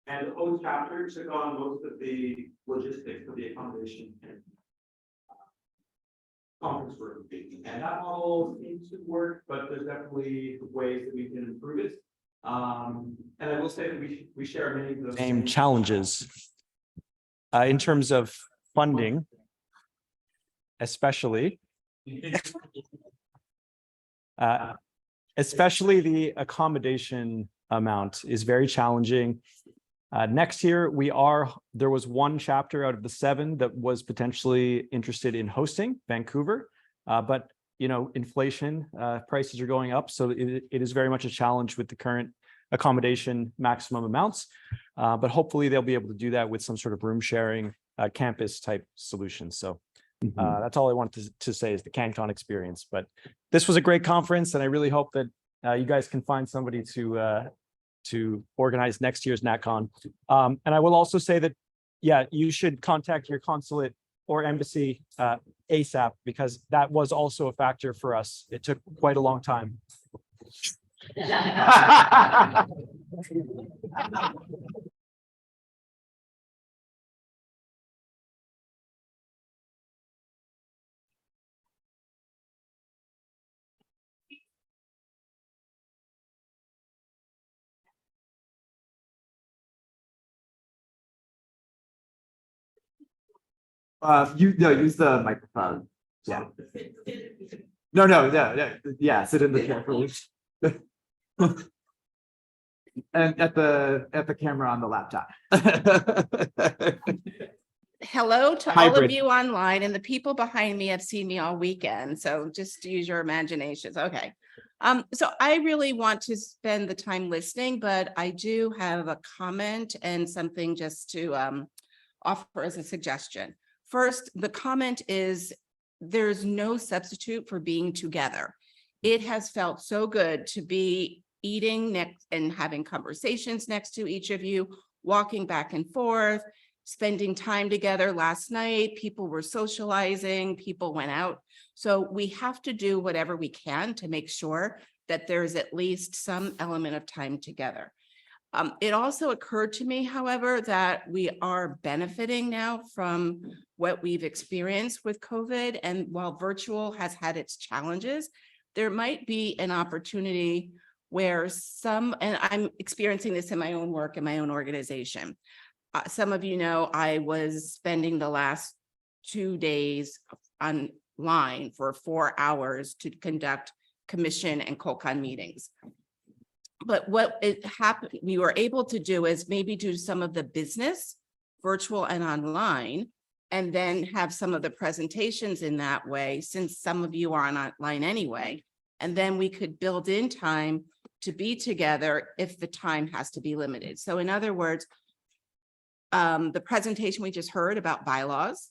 [SPEAKER 5] and the host chapters took on most of the logistics of the accommodation and conference room. And that model seems to work, but there's definitely ways that we can improve it. And I will say that we share many of those
[SPEAKER 6] same challenges in terms of funding, especially especially the accommodation amount is very challenging. Next year, there was one chapter out of the 7 that was potentially interested in hosting Vancouver, but inflation, prices are going up. So it is very much a challenge with the current accommodation maximum amounts. But hopefully they'll be able to do that with some sort of room sharing campus type solution. So that's all I wanted to say is the CanCon experience. But this was a great conference, and I really hope that you guys can find somebody to organize next year's NatCon. And I will also say that, yeah, you should contact your consulate or embassy ASAP, because that was also a factor for us. It took quite a long time.
[SPEAKER 4] Use the microphone. Yeah. No. Yeah, sit in the chair, please. And at the camera on the laptop.
[SPEAKER 7] Hello to all
[SPEAKER 4] Hybrid.
[SPEAKER 7] of you online, and the people behind me have seen me all weekend, so just use your imaginations. Okay. So I really want to spend the time listening, but I do have a comment and something just to offer as a suggestion. First, the comment is there's no substitute for being together. It has felt so good to be eating next and having conversations next to each of you, walking back and forth, spending time together. Last night, people were socializing, people went out. So we have to do whatever we can to make sure that there's at least some element of time together. It also occurred to me, however, that we are benefiting now from what we've experienced with COVID. And while virtual has had its challenges, there might be an opportunity where and I'm experiencing this in my own work, in my own organization. Some of you know, I was spending the last 2 days online for 4 hours to conduct commission and COCON meetings. But what we were able to do is maybe do some of the business virtual and online, and then have some of the presentations in that way, since some of you are online anyway. And then we could build in time to be together if the time has to be limited. So in other words, the presentation we just heard about bylaws,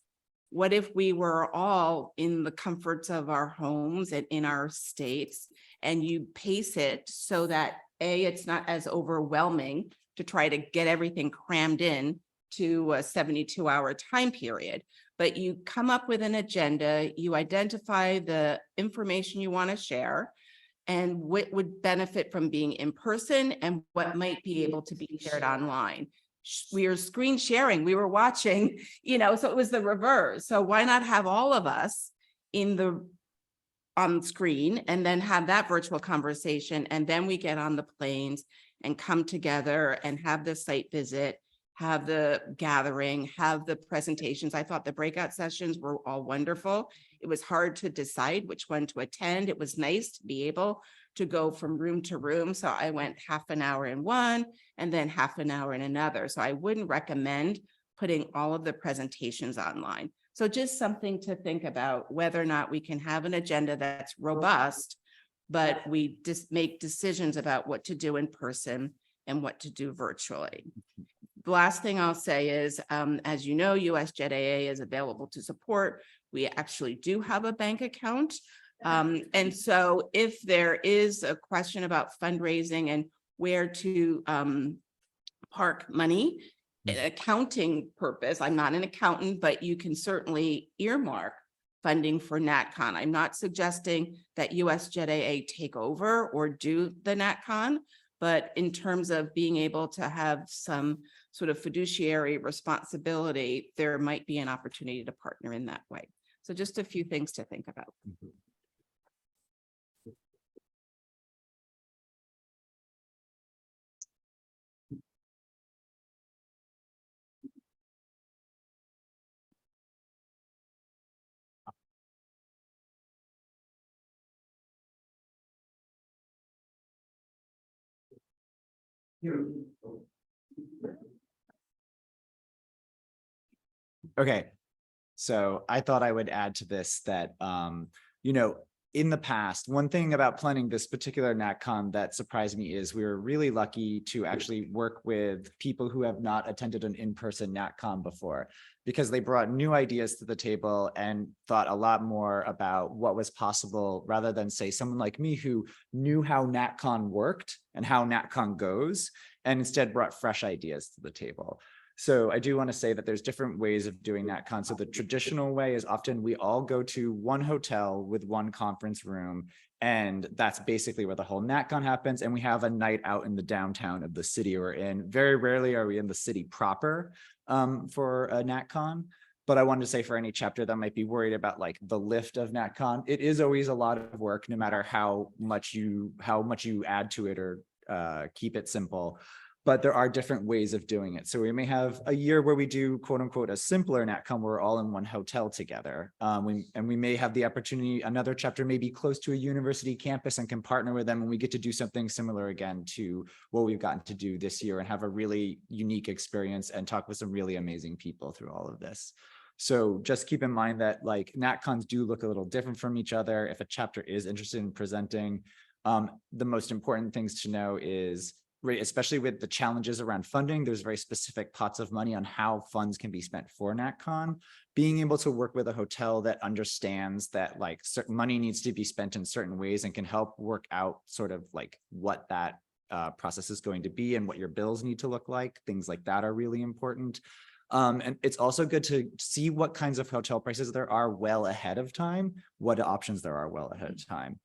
[SPEAKER 7] what if we were all in the comforts of our homes and in our states, and you pace it so that it's not as overwhelming to try to get everything crammed in to a 72-hour time period, but you come up with an agenda, you identify the information you want to share, and what would benefit from being in person and what might be able to be shared online. We were screen sharing, we were watching, so it was the reverse. So why not have all of us on screen and then have that virtual conversation, and then we get on the planes and come together and have the site visit, have the gathering, have the presentations. I thought the breakout sessions were all wonderful. It was hard to decide which one to attend. It was nice to be able to go from room to room. So I went half an hour in one and then half an hour in another. So I wouldn't recommend putting all of the presentations online. So just something to think about, whether or not we can have an agenda that's robust, but we just make decisions about what to do in person and what to do virtually. The last thing I'll say is, as you know, USJETAA is available to support. We actually do have a bank account. And so if there is a question about fundraising and where to park money, accounting purpose, I'm not an accountant, but you can certainly earmark funding for NatCon. I'm not suggesting that USJETAA take over or do the NatCon, but in terms of being able to have some sort of fiduciary responsibility, there might be an opportunity to partner in that way. So just a few things to think about.
[SPEAKER 4] Okay, so I thought I would add to this that, you know, in the past, one thing about planning this particular NatCon that surprised me is we were really lucky to actually work with people who have not attended an in-person NatCon before, because they brought new ideas to the table and thought a lot more about what was possible, rather than say someone like me who knew how NatCon worked and how NatCon goes, and instead brought fresh ideas to the table. So I do want to say that there's different ways of doing NatCon. So the traditional way is often we all go to one hotel with one conference room, and that's basically where the whole NatCon happens. And we have a night out in the downtown of the city we're in. Very rarely are we in the city proper for a NatCon. But I wanted to say, for any chapter that might be worried about like the lift of NatCon, it is always a lot of work, no matter how much you add to it or keep it simple. But there are different ways of doing it. So we may have a year where we do quote unquote a simpler NatCon, where we're all in one hotel together. And we may have the opportunity, another chapter may be close to a university campus and can partner with them, and we get to do something similar again to what we've gotten to do this year and have a really unique experience and talk with some really amazing people through all of this. So just keep in mind that like NatCons do look a little different from each other. If a chapter is interested in presenting, the most important things to know is, right, especially with the challenges around funding, there's very specific pots of money on how funds can be spent for NatCon. Being able to work with a hotel that understands that like certain money needs to be spent in certain ways and can help work out sort of like what that process is going to be and what your bills need to look like. Things like that are really important. And it's also good to see what kinds of hotel prices there are well ahead of time, what options there are well ahead of time.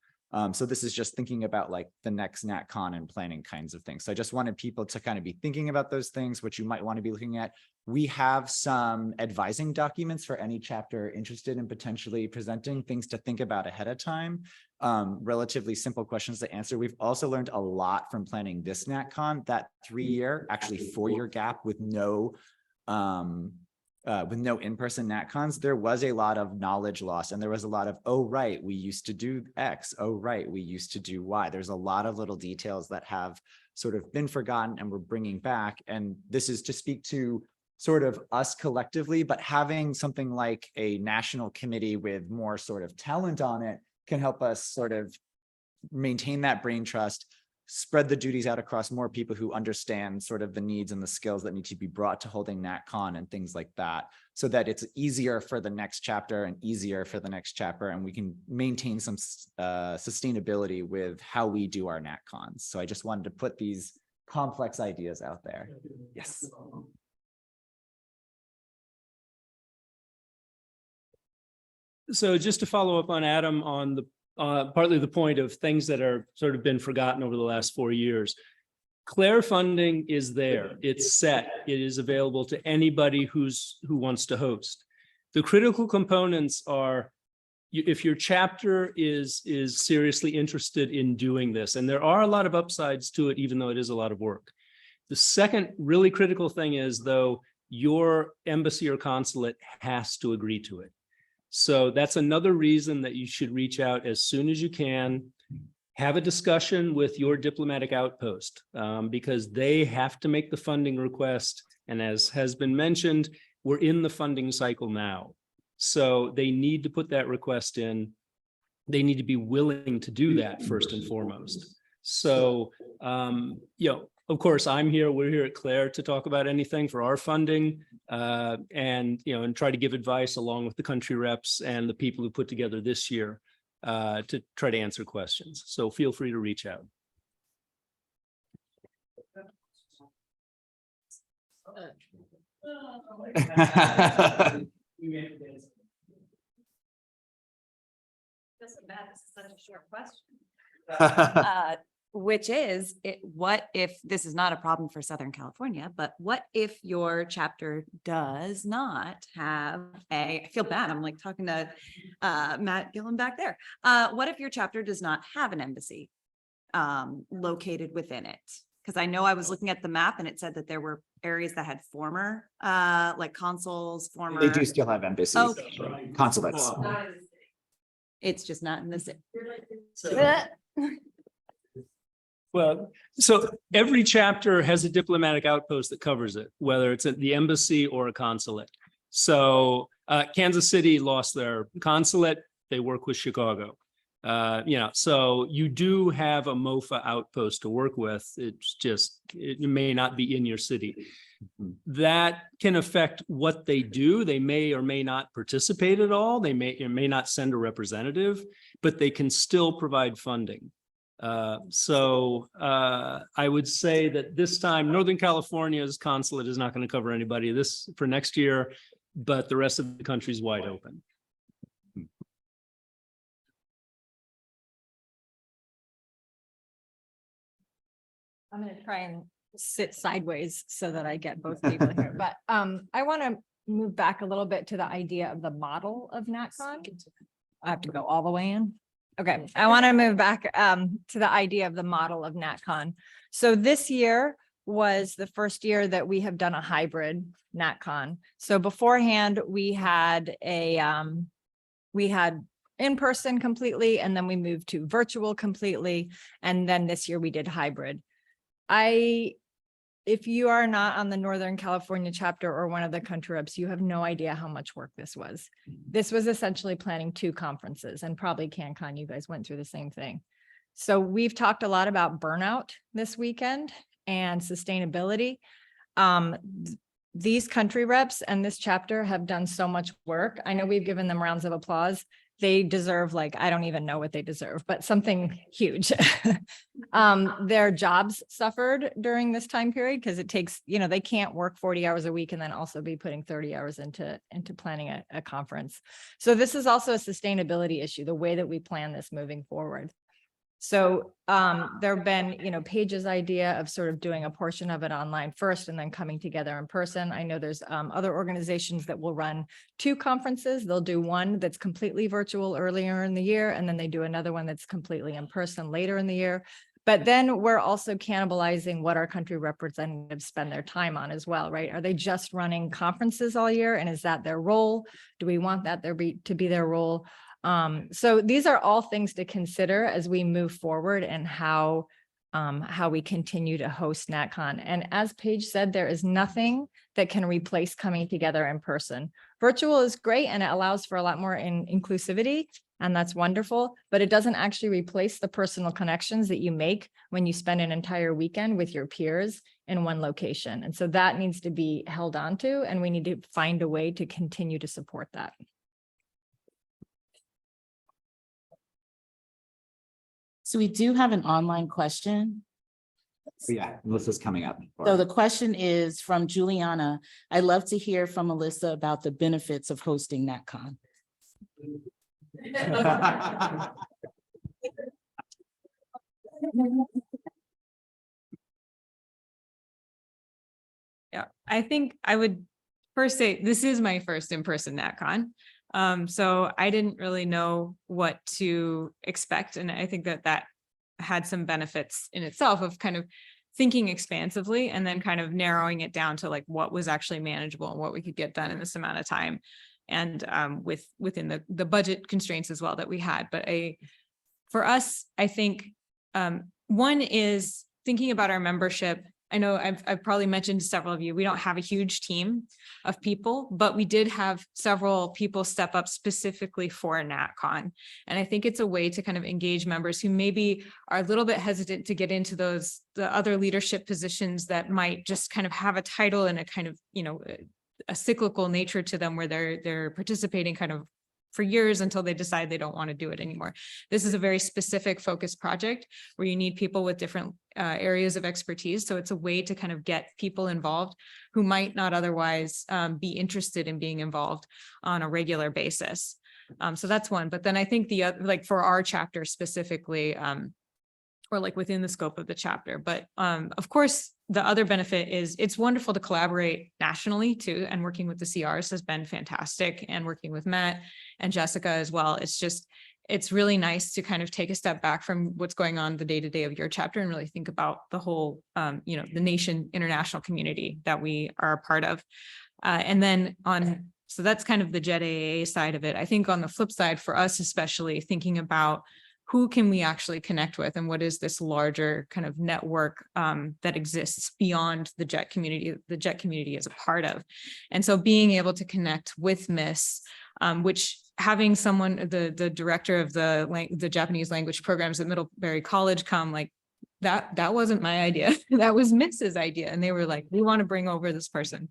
[SPEAKER 4] So this is just thinking about like the next NatCon and planning kinds of things. So I just wanted people to kind of be thinking about those things, which you might want to be looking at. We have some advising documents for any chapter interested in potentially presenting, things to think about ahead of time, relatively simple questions to answer. We've also learned a lot from planning this NatCon, that 3-year, actually 4-year gap with no in-person NatCons. There was a lot of knowledge loss, and there was a lot of, oh, right, we used to do X. Oh, right, we used to do Y. There's a lot of little details that have sort of been forgotten and we're bringing back. And this is to speak to sort of us collectively, but having something like a national committee with more sort of talent on it can help us sort of maintain that brain trust, spread the duties out across more people who understand sort of the needs and the skills that need to be brought to holding NatCon and things like that, so that it's easier for the next chapter and easier for the next chapter, and we can maintain some sustainability with how we do our NatCons. So I just wanted to put these complex ideas out there. Yes.
[SPEAKER 8] So just to follow up on Adam on the partly the point of things that are sort of been forgotten over the last 4 years. CLAIR funding is there. It's set. It is available to anybody who wants to host. The critical components are, if your chapter is seriously interested in doing this, and there are a lot of upsides to it, even though it is a lot of work. The second really critical thing is, though, your embassy or consulate has to agree to it. So that's another reason that you should reach out as soon as you can, have a discussion with your diplomatic outpost, because they have to make the funding request. And as has been mentioned, we're in the funding cycle now. So they need to put that request in. They need to be willing to do that first and foremost. So, of course, we're here at CLAIR to talk about anything for our funding, and try to give advice along with the country reps and the people who put together this year to try to answer questions. So feel free to reach out.
[SPEAKER 9] Doesn't matter, this is such a short question. Which is, what if this is not a problem for Southern California, but what if your chapter does not have I feel bad, I'm like talking to Matt Gillen back there. What if your chapter does not have an embassy located within it? Because I know I was looking at the map and it said that there were areas that had former like consuls, former.
[SPEAKER 4] They do still have embassies,
[SPEAKER 9] Okay.
[SPEAKER 4] consulates.
[SPEAKER 9] It's just not in the city.
[SPEAKER 8] Well, so every chapter has a diplomatic outpost that covers it, whether it's at the embassy or a consulate. So Kansas City lost their consulate. They work with Chicago. So you do have a MOFA outpost to work with. It's just, it may not be in your city. That can affect what they do. They may or may not participate at all. They may or may not send a representative, but they can still provide funding. So I would say that this time, Northern California's consulate is not going to cover anybody this for next year, but the rest of the country is wide open.
[SPEAKER 10] I'm going to try and sit sideways so that I get both people here, but I want to move back a little bit to the idea of the model of NatCon. I have to go all the way in. Okay, I want to move back to the idea of the model of NatCon. So this year was the first year that we have done a hybrid NatCon. So beforehand, we had in person completely, and then we moved to virtual completely. And then this year we did hybrid. If you are not on the Northern California chapter or one of the country reps, you have no idea how much work this was. This was essentially planning 2 conferences, and probably CanCon, you guys went through the same thing. So we've talked a lot about burnout this weekend and sustainability. These country reps and this chapter have done so much work. I know we've given them rounds of applause. They deserve, like, I don't even know what they deserve, but something huge. Their jobs suffered during this time period because it takes, they can't work 40 hours a week and then also be putting 30 hours into planning a conference. So this is also a sustainability issue, the way that we plan this moving forward. So there have been, Paige's idea of sort of doing a portion of it online first and then coming together in person. I know there's other organizations that will run 2 conferences. They'll do one that's completely virtual earlier in the year, and then they do another one that's completely in person later in the year. But then we're also cannibalizing what our country representatives spend their time on as well, right? Are they just running conferences all year? And is that their role? Do we want that to be their role? So these are all things to consider as we move forward and how we continue to host NatCon. And as Paige said, there is nothing that can replace coming together in person. Virtual is great and it allows for a lot more inclusivity, and that's wonderful, but it doesn't actually replace the personal connections that you make when you spend an entire weekend with your peers in one location. And so that needs to be held on to, and we need to find a way to continue to support that.
[SPEAKER 1] So we do have an online question.
[SPEAKER 4] Yeah, Melissa's coming up.
[SPEAKER 1] So the question is from Juliana. I'd love to hear from Melissa about the benefits of hosting NatCon.
[SPEAKER 3] Yeah, I think I would first say this is my first in-person NatCon. So I didn't really know what to expect. And I think that had some benefits in itself of kind of thinking expansively and then kind of narrowing it down to like what was actually manageable and what we could get done in this amount of time. And within the budget constraints as well that we had. But for us, I think one is thinking about our membership I know I've probably mentioned to several of you, we don't have a huge team of people, but we did have several people step up specifically for NatCon. And I think it's a way to kind of engage members who maybe are a little bit hesitant to get into the other leadership positions that might just kind of have a title and a kind of, a cyclical nature to them where they're participating kind of for years until they decide they don't want to do it anymore. This is a very specific focused project where you need people with different areas of expertise. So it's a way to kind of get people involved who might not otherwise be interested in being involved on a regular basis. So that's one. But then I think the other, like for our chapter specifically, or like within the scope of the chapter. But of course, the other benefit is it's wonderful to collaborate nationally too. And working with the CRs has been fantastic, and working with Matt and Jessica as well. It's really nice to kind of take a step back from what's going on the day-to-day of your chapter and really think about the whole, the nation international community that we are a part of. And then so that's kind of the JETAA side of it. I think on the flip side for us, especially thinking about who can we actually connect with and what is this larger kind of network that exists beyond the JET community is a part of. And so being able to connect with Miss, which having someone, the director of the Japanese language programs at Middlebury College come, like that wasn't my idea. That was Miss's idea. And they were like, we want to bring over this person.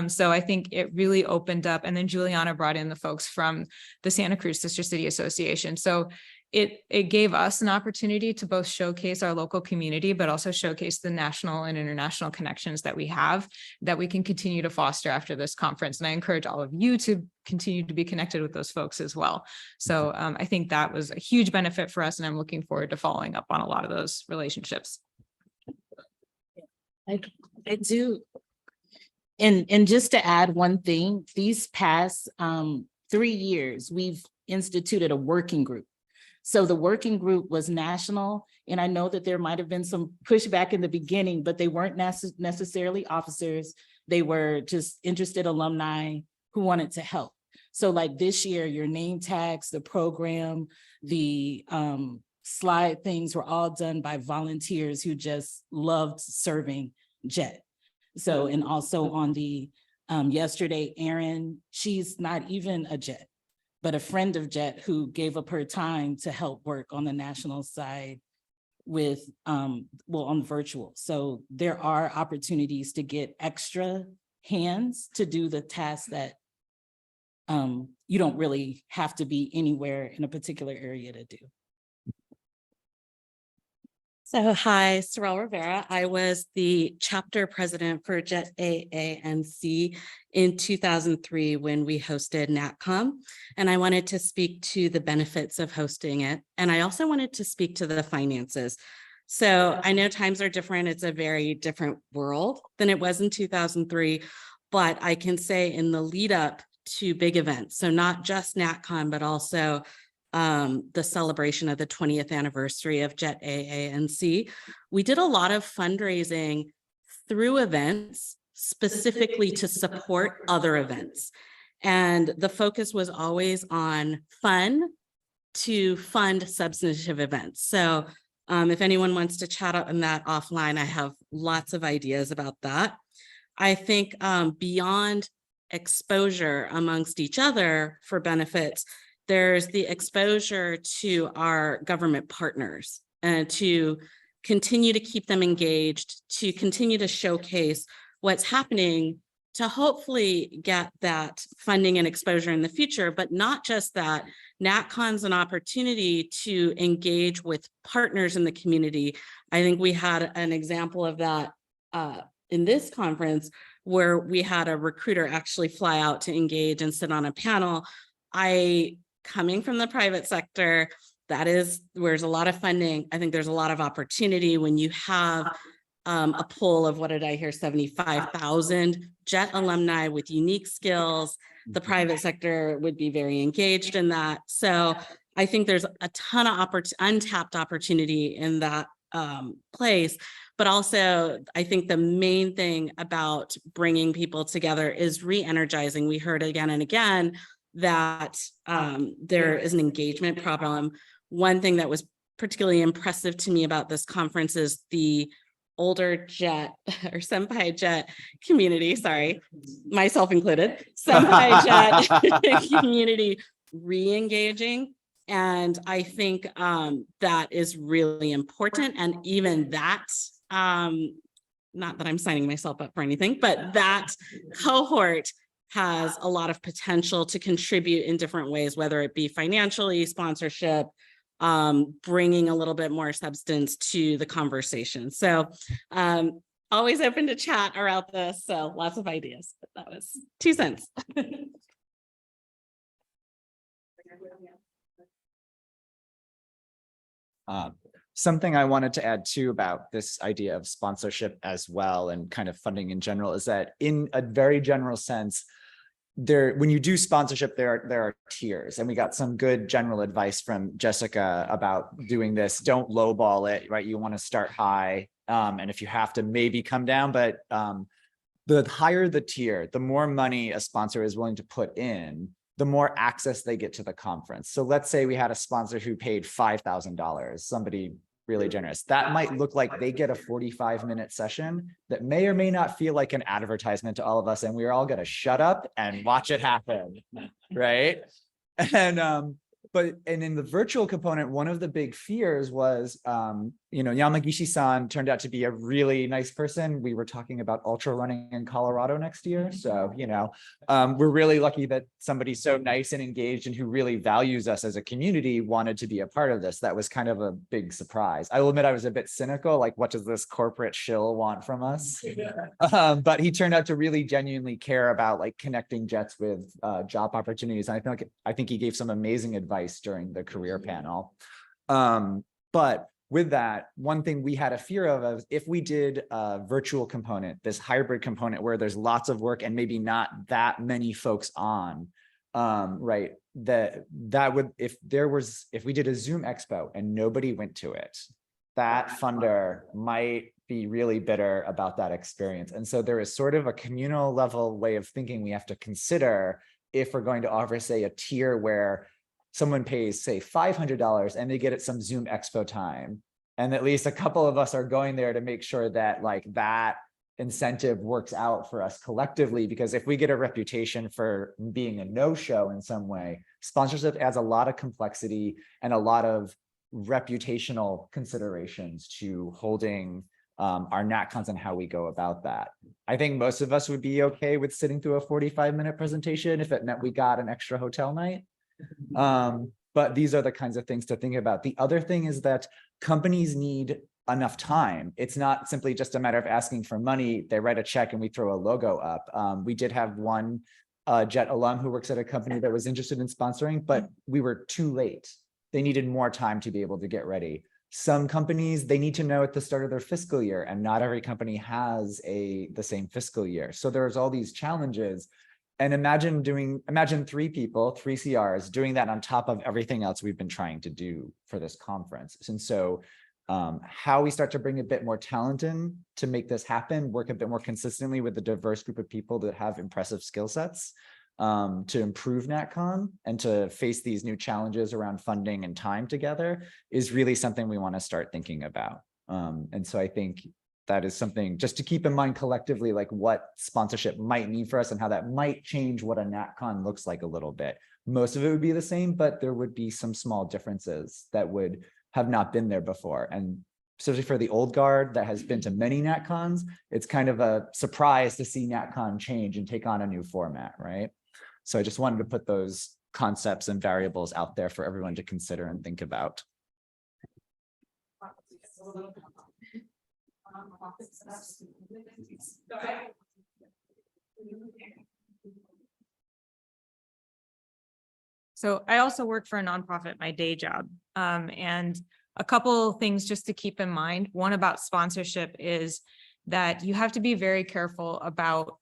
[SPEAKER 3] So I think it really opened up. And then Juliana brought in the folks from the Santa Cruz Sister City Association. So it gave us an opportunity to both showcase our local community, but also showcase the national and international connections that we have that we can continue to foster after this conference. And I encourage all of you to continue to be connected with those folks as well. So I think that was a huge benefit for us, and I'm looking forward to following up on a lot of those relationships.
[SPEAKER 1] I do. And just to add one thing, these past 3 years, we've instituted a working group. So the working group was national, and I know that there might have been some pushback in the beginning, but they weren't necessarily officers. They were just interested alumni who wanted to help. So like this year, your name tags, the program, the slide things were all done by volunteers who just loved serving JET. So, and also on the yesterday, Erin, she's not even a JET, but a friend of JET who gave up her time to help work on the national side with, on virtual. So there are opportunities to get extra hands to do the tasks that you don't really have to be anywhere in a particular area to do.
[SPEAKER 11] So hi, Sorel Rivera. I was the chapter president for JETAANC in 2003 when we hosted NatCon, and I wanted to speak to the benefits of hosting it. And I also wanted to speak to the finances. So I know times are different. It's a very different world than it was in 2003, but I can say in the lead up to big events, so not just NatCon, but also the celebration of the 20th anniversary of JETAANC. We did a lot of fundraising through events specifically to support other events. And the focus was always on fun to fund substantive events. So if anyone wants to chat on that offline, I have lots of ideas about that. I think beyond exposure amongst each other for benefits, there's the exposure to our government partners and to continue to keep them engaged, to continue to showcase what's happening, to hopefully get that funding and exposure in the future. But not just that, NatCon's an opportunity to engage with partners in the community. I think we had an example of that in this conference where we had a recruiter actually fly out to engage and sit on a panel. Coming from the private sector, that is where there's a lot of funding. I think there's a lot of opportunity when you have a pool of, what did I hear, 75,000 JET alumni with unique skills. The private sector would be very engaged in that. So I think there's a ton of untapped opportunity in that place. But also, I think the main thing about bringing people together is re-energizing. We heard again and again that there is an engagement problem. One thing that was particularly impressive to me about this conference is the older JET or senpai JET community, sorry, myself included, senpai JET community re-engaging. And I think that is really important. And even that, not that I'm signing myself up for anything, but that cohort has a lot of potential to contribute in different ways, whether it be financially, sponsorship, bringing a little bit more substance to the conversation. So always open to chat around this. So lots of ideas, but that was 2 cents.
[SPEAKER 4] Something I wanted to add too about this idea of sponsorship as well and kind of funding in general is that in a very general sense, when you do sponsorship, there are tiers, and we got some good general advice from Jessica about doing this. Don't lowball it, right? You want to start high, and if you have to, maybe come down. But the higher the tier, the more money a sponsor is willing to put in, the more access they get to the conference. So let's say we had a sponsor who paid $5,000, somebody really generous. That might look like they get a 45-minute session that may or may not feel like an advertisement to all of us, and we're all going to shut up and watch it happen, right? And and in the virtual component, one of the big fears was, Yamagishi-san turned out to be a really nice person. We were talking about ultra running in Colorado next year. So, we're really lucky that somebody so nice and engaged and who really values us as a community wanted to be a part of this. That was kind of a big surprise. I will admit I was a bit cynical, like, what does this corporate shill want from us? But he turned out to really genuinely care about like connecting Jets with job opportunities. And I think he gave some amazing advice during the career panel. But with that, one thing we had a fear of is if we did a virtual component, this hybrid component where there's lots of work and maybe not that many folks on, right, that would, if we did a Zoom Expo and nobody went to it, that funder might be really bitter about that experience. And so there is sort of a communal level way of thinking we have to consider if we're going to offer, say, a tier where someone pays, say, $500 and they get it some Zoom Expo time. And at least a couple of us are going there to make sure that like that incentive works out for us collectively. Because if we get a reputation for being a no-show in some way, sponsorship adds a lot of complexity and a lot of reputational considerations to holding our NatCons and how we go about that. I think most of us would be okay with sitting through a 45-minute presentation if it meant we got an extra hotel night. But these are the kinds of things to think about. The other thing is that companies need enough time. It's not simply just a matter of asking for money. They write a check and we throw a logo up. We did have one JET alum who works at a company that was interested in sponsoring, but we were too late. They needed more time to be able to get ready. Some companies, they need to know at the start of their fiscal year, and not every company has the same fiscal year. So there's all these challenges. And imagine 3 people, 3 CRs, doing that on top of everything else we've been trying to do for this conference. And so how we start to bring a bit more talent in to make this happen, work a bit more consistently with a diverse group of people that have impressive skill sets to improve NatCon and to face these new challenges around funding and time together is really something we want to start thinking about. And so I think that is something just to keep in mind collectively, like what sponsorship might mean for us and how that might change what a NatCon looks like a little bit. Most of it would be the same, but there would be some small differences that would have not been there before. And especially for the old guard that has been to many NatCons, it's kind of a surprise to see NatCon change and take on a new format, right? So I just wanted to put those concepts and variables out there for everyone to consider and think about.
[SPEAKER 3] So I also work for a nonprofit, my day job. And a couple of things just to keep in mind. One about sponsorship is that you have to be very careful about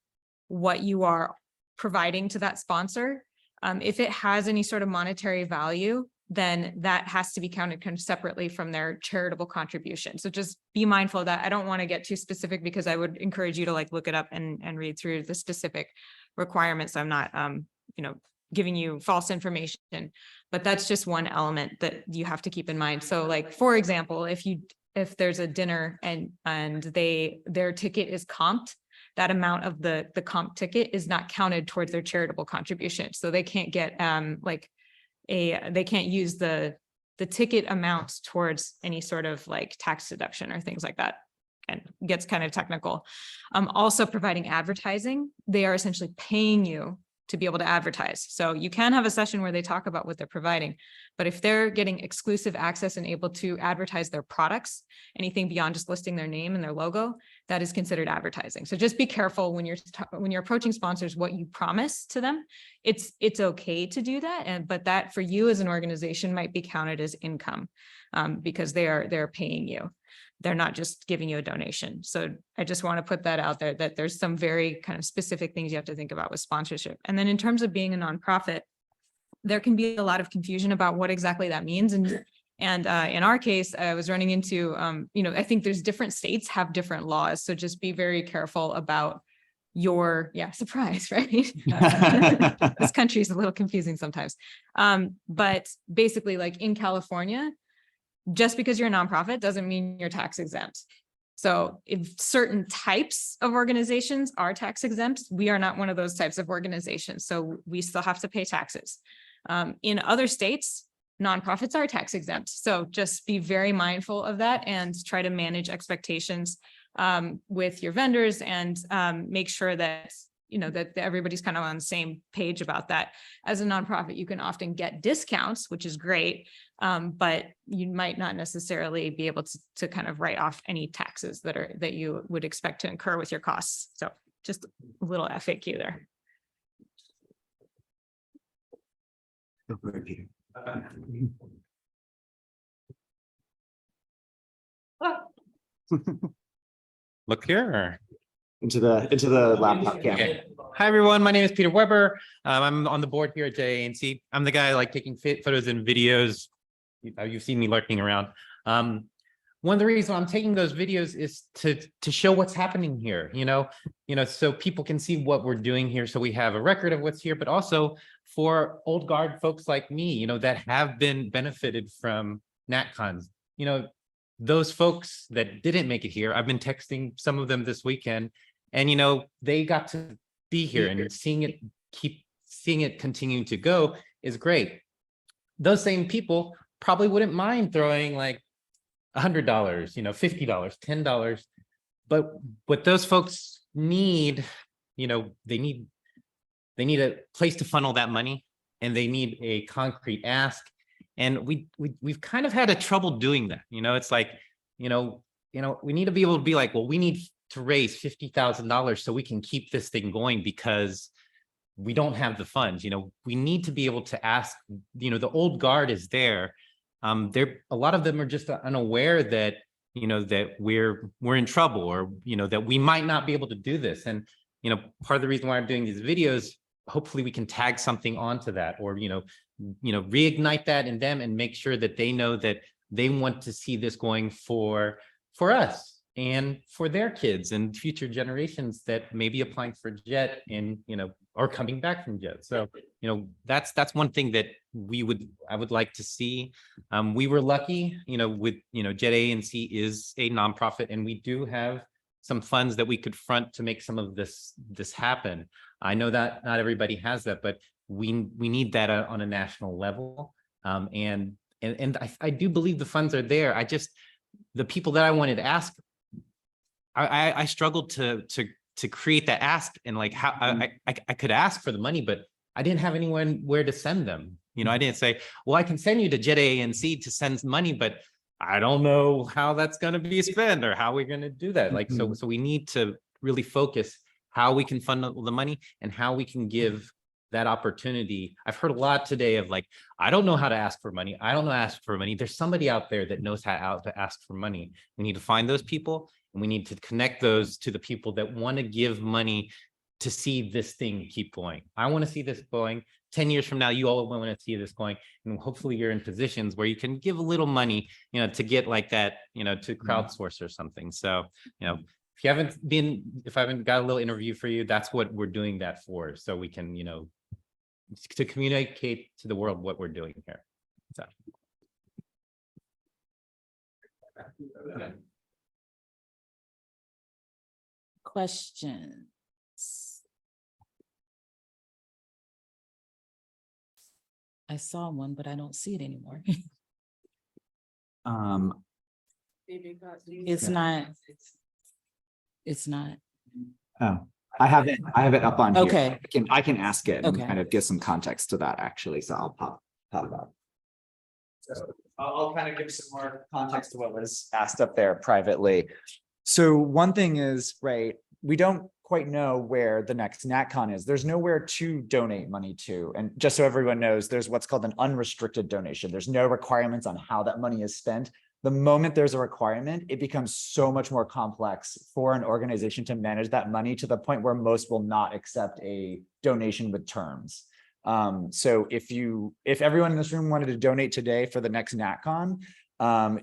[SPEAKER 3] what you are providing to that sponsor. If it has any sort of monetary value, then that has to be counted kind of separately from their charitable contribution. So just be mindful of that. I don't want to get too specific because I would encourage you to like look it up and read through the specific requirements. I'm not, giving you false information, but that's just one element that you have to keep in mind. So like, for example, if you if there's a dinner and their ticket is comped, that amount of the comp ticket is not counted towards their charitable contribution. So they can't get they can't use the ticket amount towards any sort of like tax deduction or things like that. And gets kind of technical. Also providing advertising, they are essentially paying you to be able to advertise. So you can have a session where they talk about what they're providing, but if they're getting exclusive access and able to advertise their products, anything beyond just listing their name and their logo, that is considered advertising. So just be careful when you're approaching sponsors, what you promise to them. It's okay to do that, but that for you as an organization might be counted as income because they're paying you. They're not just giving you a donation. So I just want to put that out there, that there's some very kind of specific things you have to think about with sponsorship. And then in terms of being a nonprofit, there can be a lot of confusion about what exactly that means. And in our case, I was running into, I think there's different states have different laws. So just be very careful about surprise, right? This country is a little confusing sometimes. But basically, like in California, just because you're a nonprofit doesn't mean you're tax exempt. So if certain types of organizations are tax exempt, we are not one of those types of organizations. So we still have to pay taxes. In other states, nonprofits are tax exempt. So just be very mindful of that and try to manage expectations with your vendors and make sure that that everybody's kind of on the same page about that. As a nonprofit, you can often get discounts, which is great, but you might not necessarily be able to kind of write off any taxes that you would expect to incur with your costs. So just a little FAQ there.
[SPEAKER 12] Look here.
[SPEAKER 4] Into the laptop camera.
[SPEAKER 12] Okay. Hi, everyone. My name is Peter Weber. I'm on the board here at JETAANC. I'm the guy like taking photos and videos. You've seen me lurking around. One of the reasons I'm taking those videos is to show what's happening here, so people can see what we're doing here. So we have a record of what's here, but also for old guard folks like me, that have been benefited from NatCons, those folks that didn't make it here. I've been texting some of them this weekend, and they got to be here, and seeing it continuing to go is great. Those same people probably wouldn't mind throwing like $100, $50, $10, but what those folks need, they need a place to funnel that money, and they need a concrete ask. And we've kind of had a trouble doing that. It's like, we need to be able to be like, well, we need to raise $50,000 so we can keep this thing going because we don't have the funds. We need to be able to ask, the old guard is there. A lot of them are just unaware that, that we're in trouble, or, that we might not be able to do this. And, part of the reason why I'm doing these videos, hopefully we can tag something onto that, or, reignite that in them and make sure that they know that they want to see this going for us and for their kids and future generations that may be applying for JET and, or coming back from JET. So, that's one thing that I would like to see. We were lucky, with, JETAANC is a nonprofit, and we do have some funds that we could front to make some of this happen. I know that not everybody has that, but we need that on a national level. And I do believe the funds are there. The people that I wanted to ask, I struggled to create that ask, and like how I could ask for the money, but I didn't have anyone where to send them. I didn't say, well, I can send you to JETAANC to send money, but I don't know how that's going to be spent or how we're going to do that. Like, so we need to really focus how we can fund the money and how we can give that opportunity. I've heard a lot today of like, I don't know how to ask for money. I don't know how to ask for money. There's somebody out there that knows how to ask for money. We need to find those people, and we need to connect those to the people that want to give money to see this thing keep going. I want to see this going. 10 years from now, you all want to see this going, and hopefully you're in positions where you can give a little money, to get like that, to crowdsource or something. So, if I haven't got a little interview for you, that's what we're doing that for. So we can, to communicate to the world what we're doing here. So.
[SPEAKER 1] Questions? I saw one, but I don't see it anymore. It's not. It's not.
[SPEAKER 4] Oh, I have it up on here.
[SPEAKER 1] Okay.
[SPEAKER 4] I can ask it and
[SPEAKER 1] Okay.
[SPEAKER 4] kind of give some context to that actually. So I'll pop it up. So I'll kind of give some more context to what was asked up there privately. So one thing is, right, we don't quite know where the next NatCon is. There's nowhere to donate money to. And just so everyone knows, there's what's called an unrestricted donation. There's no requirements on how that money is spent. The moment there's a requirement, it becomes so much more complex for an organization to manage that money to the point where most will not accept a donation with terms. So if everyone in this room wanted to donate today for the next NatCon,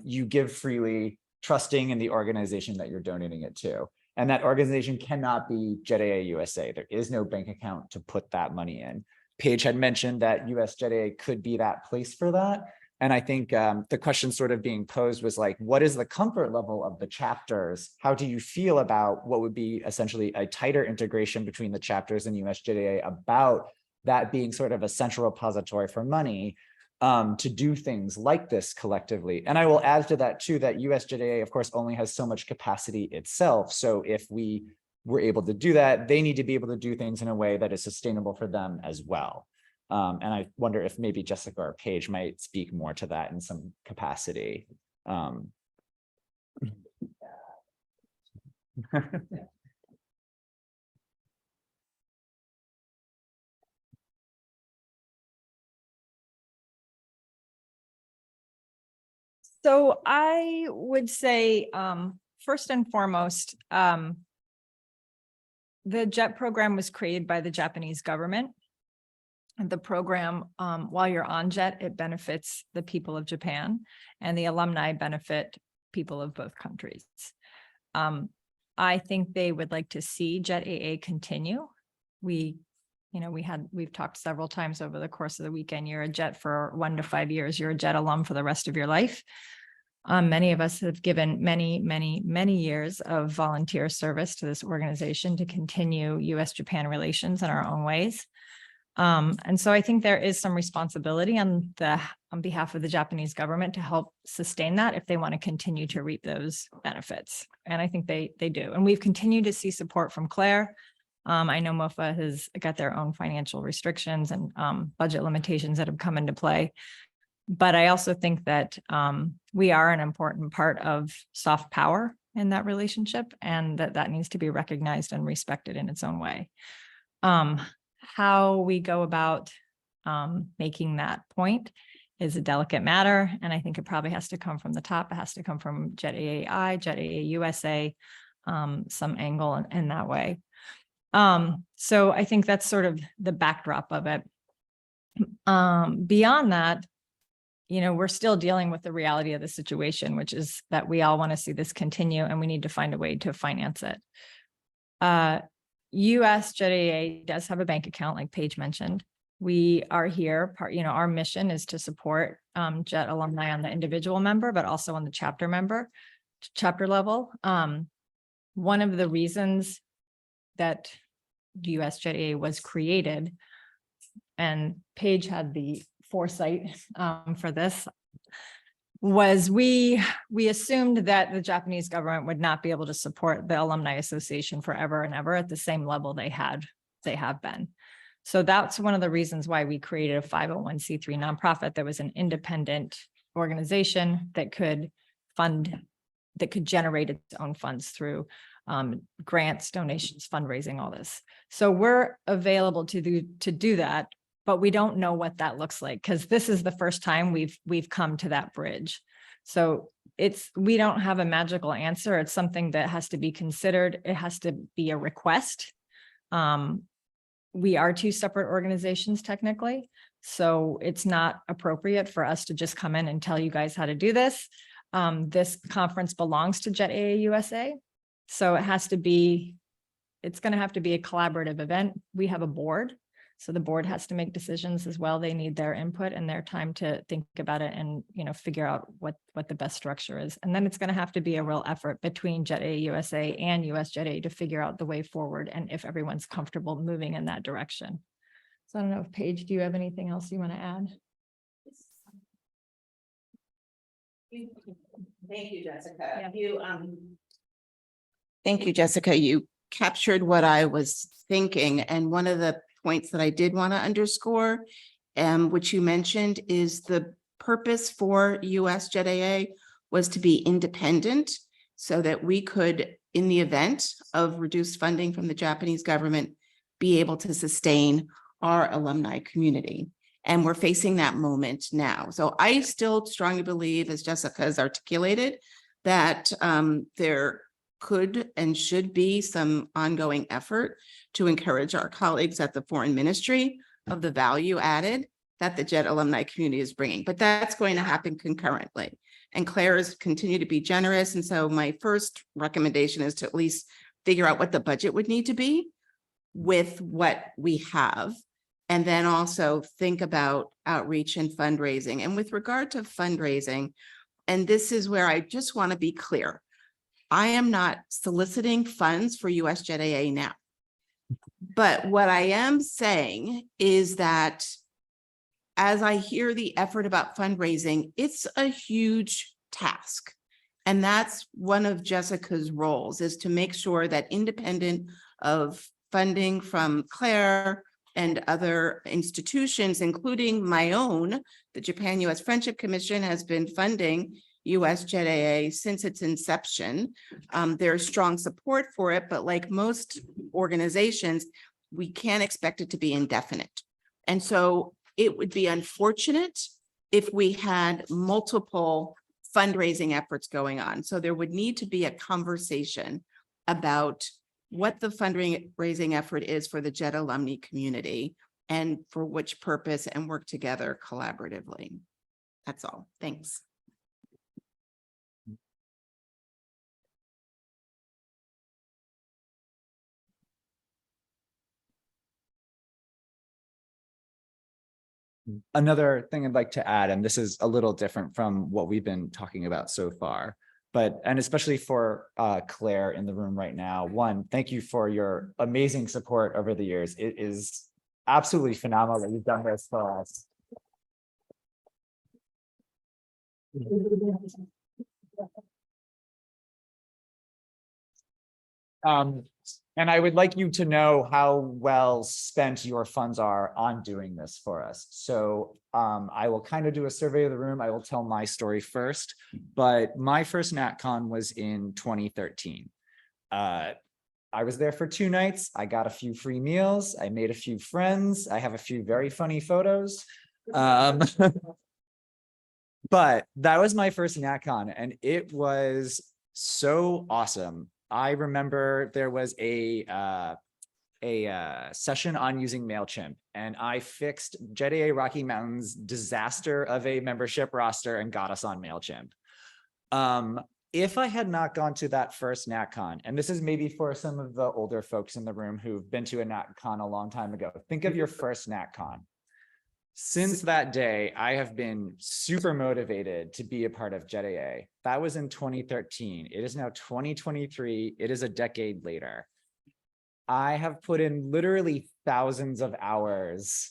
[SPEAKER 4] you give freely, trusting in the organization that you're donating it to. And that organization cannot be JETAA USA. There is no bank account to put that money in. Paige had mentioned that USJETAA could be that place for that. And I think the question sort of being posed was like, what is the comfort level of the chapters? How do you feel about what would be essentially a tighter integration between the chapters and USJETAA about that being sort of a central repository for money to do things like this collectively? And I will add to that too, that USJETAA, of course, only has so much capacity itself. So if we were able to do that, they need to be able to do things in a way that is sustainable for them as well. And I wonder if maybe Jessica or Paige might speak more to that in some capacity.
[SPEAKER 10] So I would say, first and foremost, the JET program was created by the Japanese government. And the program, while you're on JET, it benefits the people of Japan, and the alumni benefit people of both countries. I think they would like to see JETAA continue. We've talked several times over the course of the weekend. You're a JET for 1 to 5 years. You're a JET alum for the rest of your life. Many of us have given many years of volunteer service to this organization to continue US-Japan relations in our own ways. And so I think there is some responsibility on behalf of the Japanese government to help sustain that if they want to continue to reap those benefits. And I think they do. And we've continued to see support from CLAIR. I know MOFA has got their own financial restrictions and budget limitations that have come into play. But I also think that we are an important part of soft power in that relationship, and that needs to be recognized and respected in its own way. How we go about making that point is a delicate matter, and I think it probably has to come from the top. It has to come from JETAA, JETAA USA, some angle in that way. So I think that's sort of the backdrop of it. Beyond that, we're still dealing with the reality of the situation, which is that we all want to see this continue, and we need to find a way to finance it. USJETAA does have a bank account, like Paige mentioned. We are here, our mission is to support JET alumni on the individual member, but also on the chapter level. One of the reasons that USJETAA was created, and Paige had the foresight for this, was we assumed that the Japanese government would not be able to support the Alumni Association forever and ever at the same level they have been. So that's one of the reasons why we created a 501c3 nonprofit that was an independent organization that could generate its own funds through grants, donations, fundraising, all this. So we're available to do that, but we don't know what that looks like, because this is the first time we've come to that bridge. So we don't have a magical answer. It's something that has to be considered. It has to be a request. We are two separate organizations technically, so it's not appropriate for us to just come in and tell you guys how to do this. This conference belongs to JETAA USA, so it's going to have to be a collaborative event. We have a board. So the board has to make decisions as well. They need their input and their time to think about it and, figure out what the best structure is. And then it's going to have to be a real effort between JETAA USA and USJETAA to figure out the way forward and if everyone's comfortable moving in that direction. So I don't know if Paige, do you have anything else you want to add?
[SPEAKER 7] Thank you, Jessica. Thank you, Jessica. You captured what I was thinking. And one of the points that I did want to underscore, which you mentioned, is the purpose for USJETAA was to be independent so that we could, in the event of reduced funding from the Japanese government, be able to sustain our alumni community. And we're facing that moment now. So I still strongly believe, as Jessica has articulated, that there could and should be some ongoing effort to encourage our colleagues at the foreign ministry of the value added that the JET alumni community is bringing. But that's going to happen concurrently. And CLAIR has continued to be generous. And so my first recommendation is to at least figure out what the budget would need to be with what we have. And then also think about outreach and fundraising. And with regard to fundraising, and this is where I just want to be clear, I am not soliciting funds for USJETAA now. But what I am saying is that as I hear the effort about fundraising, it's a huge task. And that's one of Jessica's roles, is to make sure that independent of funding from CLAIR and other institutions, including my own, the Japan-US Friendship Commission has been funding USJETAA since its inception. There's strong support for it, but like most organizations, we can't expect it to be indefinite. And so it would be unfortunate if we had multiple fundraising efforts going on. So there would need to be a conversation about what the fundraising effort is for the JET alumni community and for which purpose, and work together collaboratively. That's all. Thanks.
[SPEAKER 4] Another thing I'd like to add, and this is a little different from what we've been talking about so far, and especially for CLAIR in the room right now. One, thank you for your amazing support over the years. It is absolutely phenomenal that you've done this for us. And I would like you to know how well spent your funds are on doing this for us. So I will kind of do a survey of the room. I will tell my story first, but my first NatCon was in 2013. I was there for 2 nights. I got a few free meals. I made a few friends. I have a few very funny photos. But that was my first NatCon, and it was so awesome. I remember there was a session on using MailChimp, and I fixed JETAA Rocky Mountain's disaster of a membership roster and got us on MailChimp. If I had not gone to that first NatCon, and this is maybe for some of the older folks in the room who've been to a NatCon a long time ago, think of your first NatCon. Since that day, I have been super motivated to be a part of JETAA. That was in 2013. It is now 2023. It is a decade later. I have put in literally thousands of hours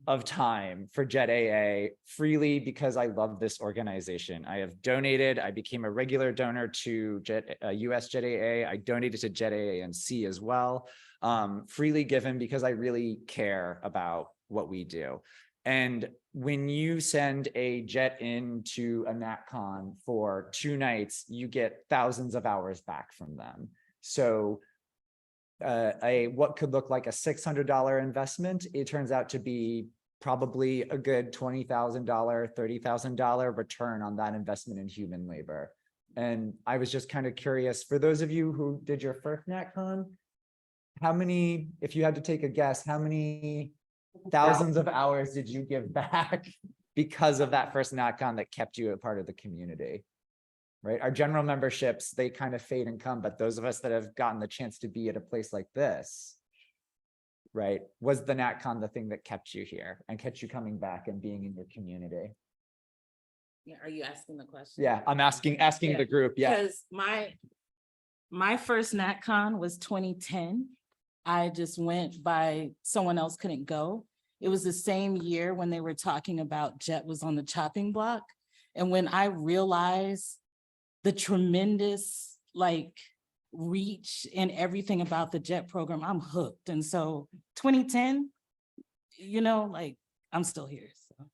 [SPEAKER 4] of time for JETAA freely because I love this organization. I have donated. I became a regular donor to USJETAA. I donated to JETAANC as well, freely given because I really care about what we do. And when you send a JET into a NatCon for 2 nights, you get thousands of hours back from them. So what could look like a $600 investment, it turns out to be probably a good $20,000, $30,000 return on that investment in human labor. And I was just kind of curious, for those of you who did your first NatCon, how many, if you had to take a guess, how many thousands of hours did you give back because of that first NatCon that kept you a part of the community? Right? Our general memberships, they kind of fade and come, but those of us that have gotten the chance to be at a place like this, right? Was the NatCon the thing that kept you here and kept you coming back and being in your community?
[SPEAKER 7] Yeah, are you asking the question?
[SPEAKER 4] Yeah, I'm asking the group, yeah.
[SPEAKER 1] Because my first NatCon was 2010. I just went by, someone else couldn't go. It was the same year when they were talking about JET was on the chopping block. And when I realized the tremendous reach and everything about the JET program, I'm hooked. And so 2010, I'm still here. So.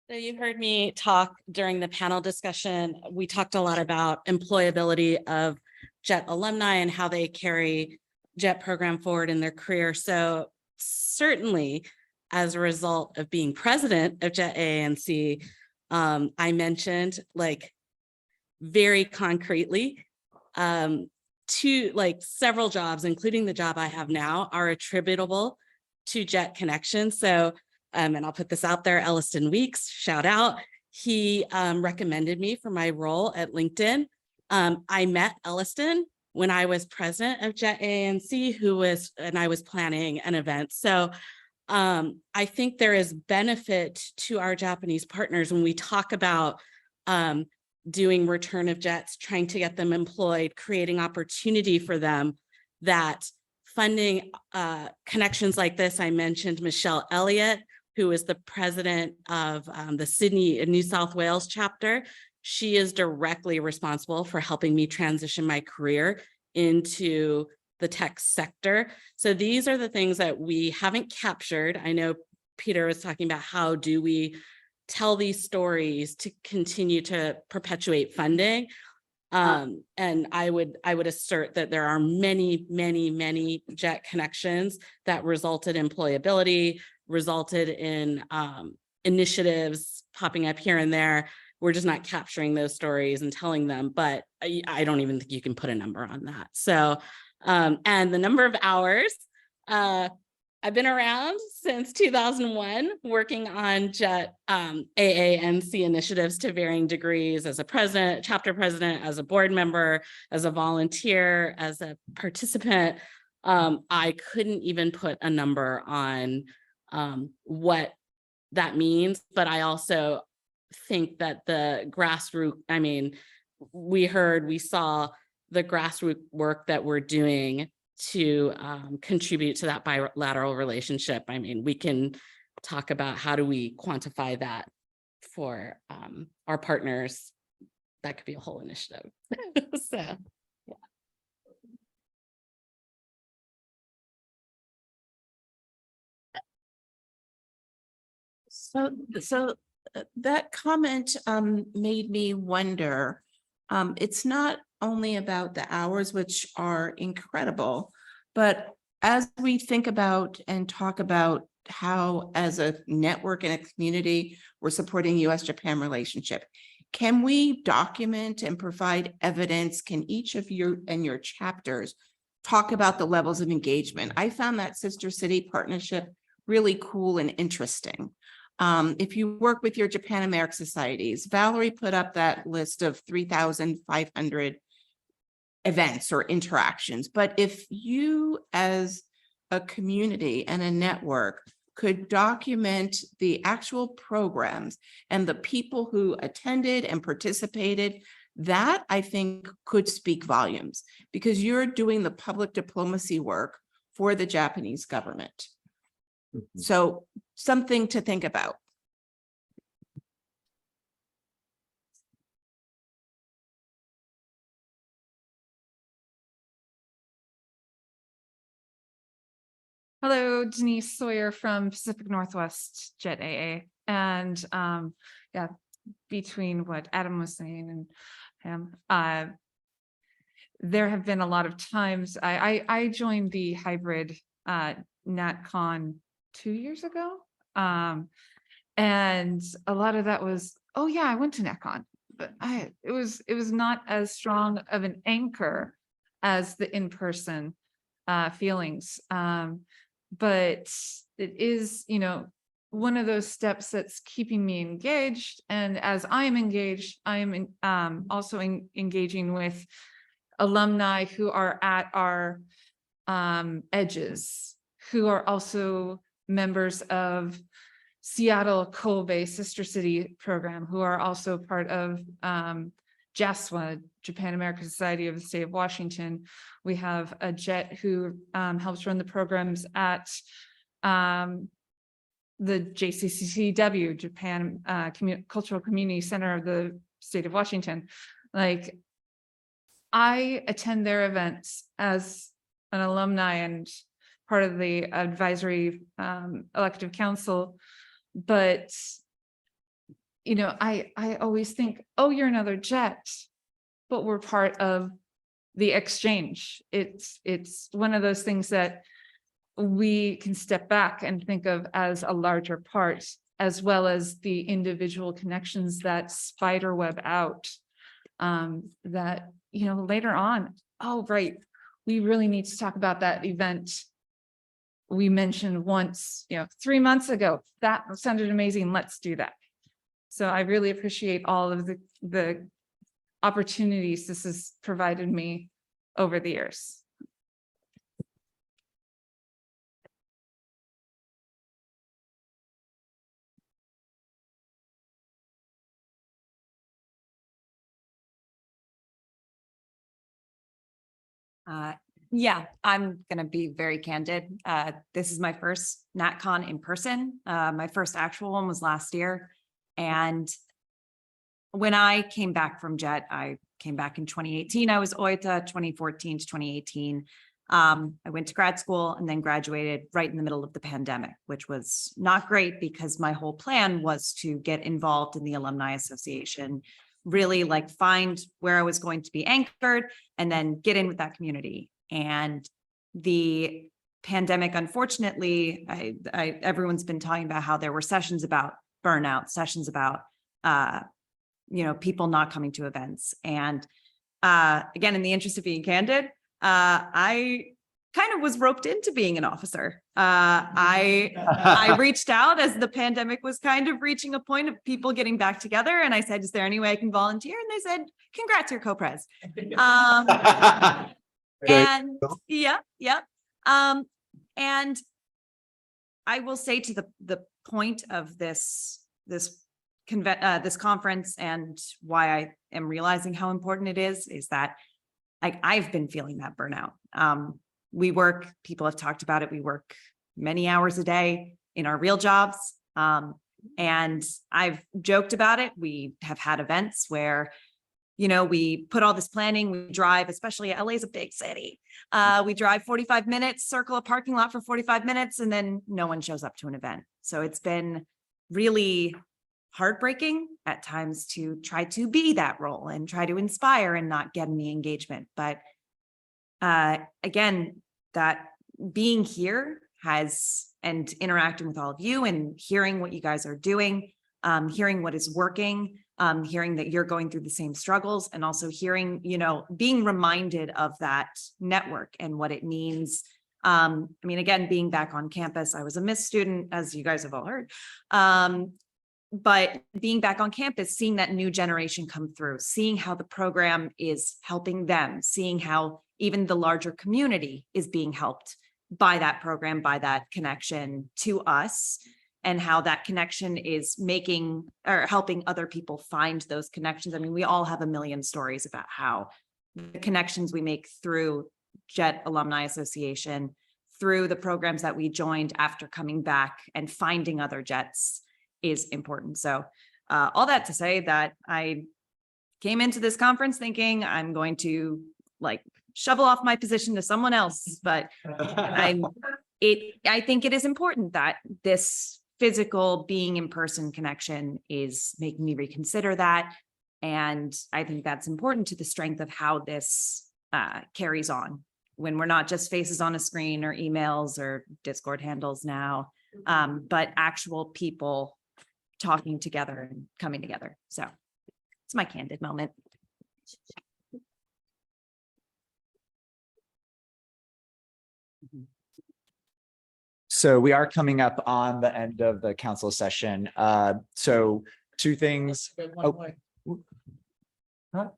[SPEAKER 11] So you heard me talk during the panel discussion. We talked a lot about employability of JET alumni and how they carry JET program forward in their career. So certainly, as a result of being president of JET ANC, I mentioned very concretely several jobs, including the job I have now, are attributable to JET connections. So and I'll put this out there, Elliston Weeks, shout out. He recommended me for my role at LinkedIn. I met Elliston when I was president of JET ANC, and I was planning an event. So I think there is benefit to our Japanese partners when we talk about doing return of JETs, trying to get them employed, creating opportunity for them, that funding connections like this. I mentioned Michelle Elliott, who is the president of the Sydney and New South Wales chapter. She is directly responsible for helping me transition my career into the tech sector. So these are the things that we haven't captured. I know Peter was talking about how do we tell these stories to continue to perpetuate funding. And I would assert that there are many, many, many JET connections that resulted in employability, resulted in initiatives popping up here and there. We're just not capturing those stories and telling them, but I don't even think you can put a number on that. So, and the number of hours, I've been around since 2001, working on JET AANC initiatives to varying degrees as a president, chapter president, as a board member, as a volunteer, as a participant. I couldn't even put a number on what that means, but I also think that the grassroots, we saw the grassroots work that we're doing to contribute to that bilateral relationship. We can talk about how do we quantify that for our partners. That could be a whole initiative. So, yeah.
[SPEAKER 7] So that comment made me wonder, it's not only about the hours, which are incredible, but as we think about and talk about how as a network and a community, we're supporting US-Japan relationship, can we document and provide evidence? Can each of you and your chapters talk about the levels of engagement? I found that sister city partnership really cool and interesting. If you work with your Japan American societies, Valerie put up that list of 3,500 events or interactions. But if you as a community and a network could document the actual programs and the people who attended and participated, that I think could speak volumes, because you're doing the public diplomacy work for the Japanese government. So something to think about.
[SPEAKER 3] Hello, Denise Sawyer from Pacific Northwest JET AA. And yeah, between what Adam was saying and him, there have been a lot of times I joined the hybrid NatCon 2 years ago. And a lot of that was, oh yeah, I went to NatCon, but it was not as strong of an anchor as the in-person feelings. But it is,
[SPEAKER 13] one of those steps that's keeping me engaged. And as I am engaged, I am also engaging with alumni who are at our edges, who are also members of Seattle Kobe Sister City program, who are also part of JASWA, Japan American Society of the State of Washington. We have a JET who helps run the programs at the JCCCW, Japan Cultural Community Center of the State of Washington. Like, I attend their events as an alumni and part of the advisory elective council, but you know, I always think, oh, you're another JET, but we're part of the exchange. It's one of those things that we can step back and think of as a larger part, as well as the individual connections that spider web out, that, you know, later on, oh, right, we really need to talk about that event we mentioned once, you know, 3 months ago. That sounded amazing. Let's do that. So I really appreciate all of the opportunities this has provided me over the years.
[SPEAKER 9] Yeah, I'm going to be very candid. This is my first NatCon in person. My first actual one was last year. And when I came back from JET, I came back in 2018. I was OITA 2014 to 2018. I went to grad school and then graduated right in the middle of the pandemic, which was not great because my whole plan was to get involved in the Alumni Association, really like find where I was going to be anchored and then get in with that community. And the pandemic, unfortunately, everyone's been talking about how there were sessions about burnout, sessions about, you know, people not coming to events. And again, in the interest of being candid, I kind of was roped into being an officer. I reached out as the pandemic was kind of reaching a point of people getting back together. And I said, is there any way I can volunteer? And they said, congrats, you're co-pres. And yeah. And I will say to the point of this conference and why I am realizing how important it is that I've been feeling that burnout. We work, people have talked about it. We work many hours a day in our real jobs. And I've joked about it. We have had events where, you know, we put all this planning, we drive, especially LA is a big city. We drive 45 minutes, circle a parking lot for 45 minutes, and then no one shows up to an event. So it's been really heartbreaking at times to try to be that role and try to inspire and not get any engagement. But again, that being here and interacting with all of you and hearing what you guys are doing, hearing what is working, hearing that you're going through the same struggles, and also hearing, you know, being reminded of that network and what it means. I mean, again, being back on campus, I was a Miss student, as you guys have all heard. But being back on campus, seeing that new generation come through, seeing how the program is helping them, seeing how even the larger community is being helped by that program, by that connection to us, and how that connection is making or helping other people find those connections. I mean, we all have a million stories about how the connections we make through JET Alumni Association, through the programs that we joined after coming back and finding other JETs is important. So all that to say that I came into this conference thinking I'm going to like shovel off my position to someone else, but I think it is important that this physical being in person connection is making me reconsider that. And I think that's important to the strength of how this carries on when we're not just faces on a screen or emails or Discord handles now, but actual people talking together and coming together. So it's my candid moment.
[SPEAKER 4] So we are coming up on the end of the council session. So two things. Oh. Huh?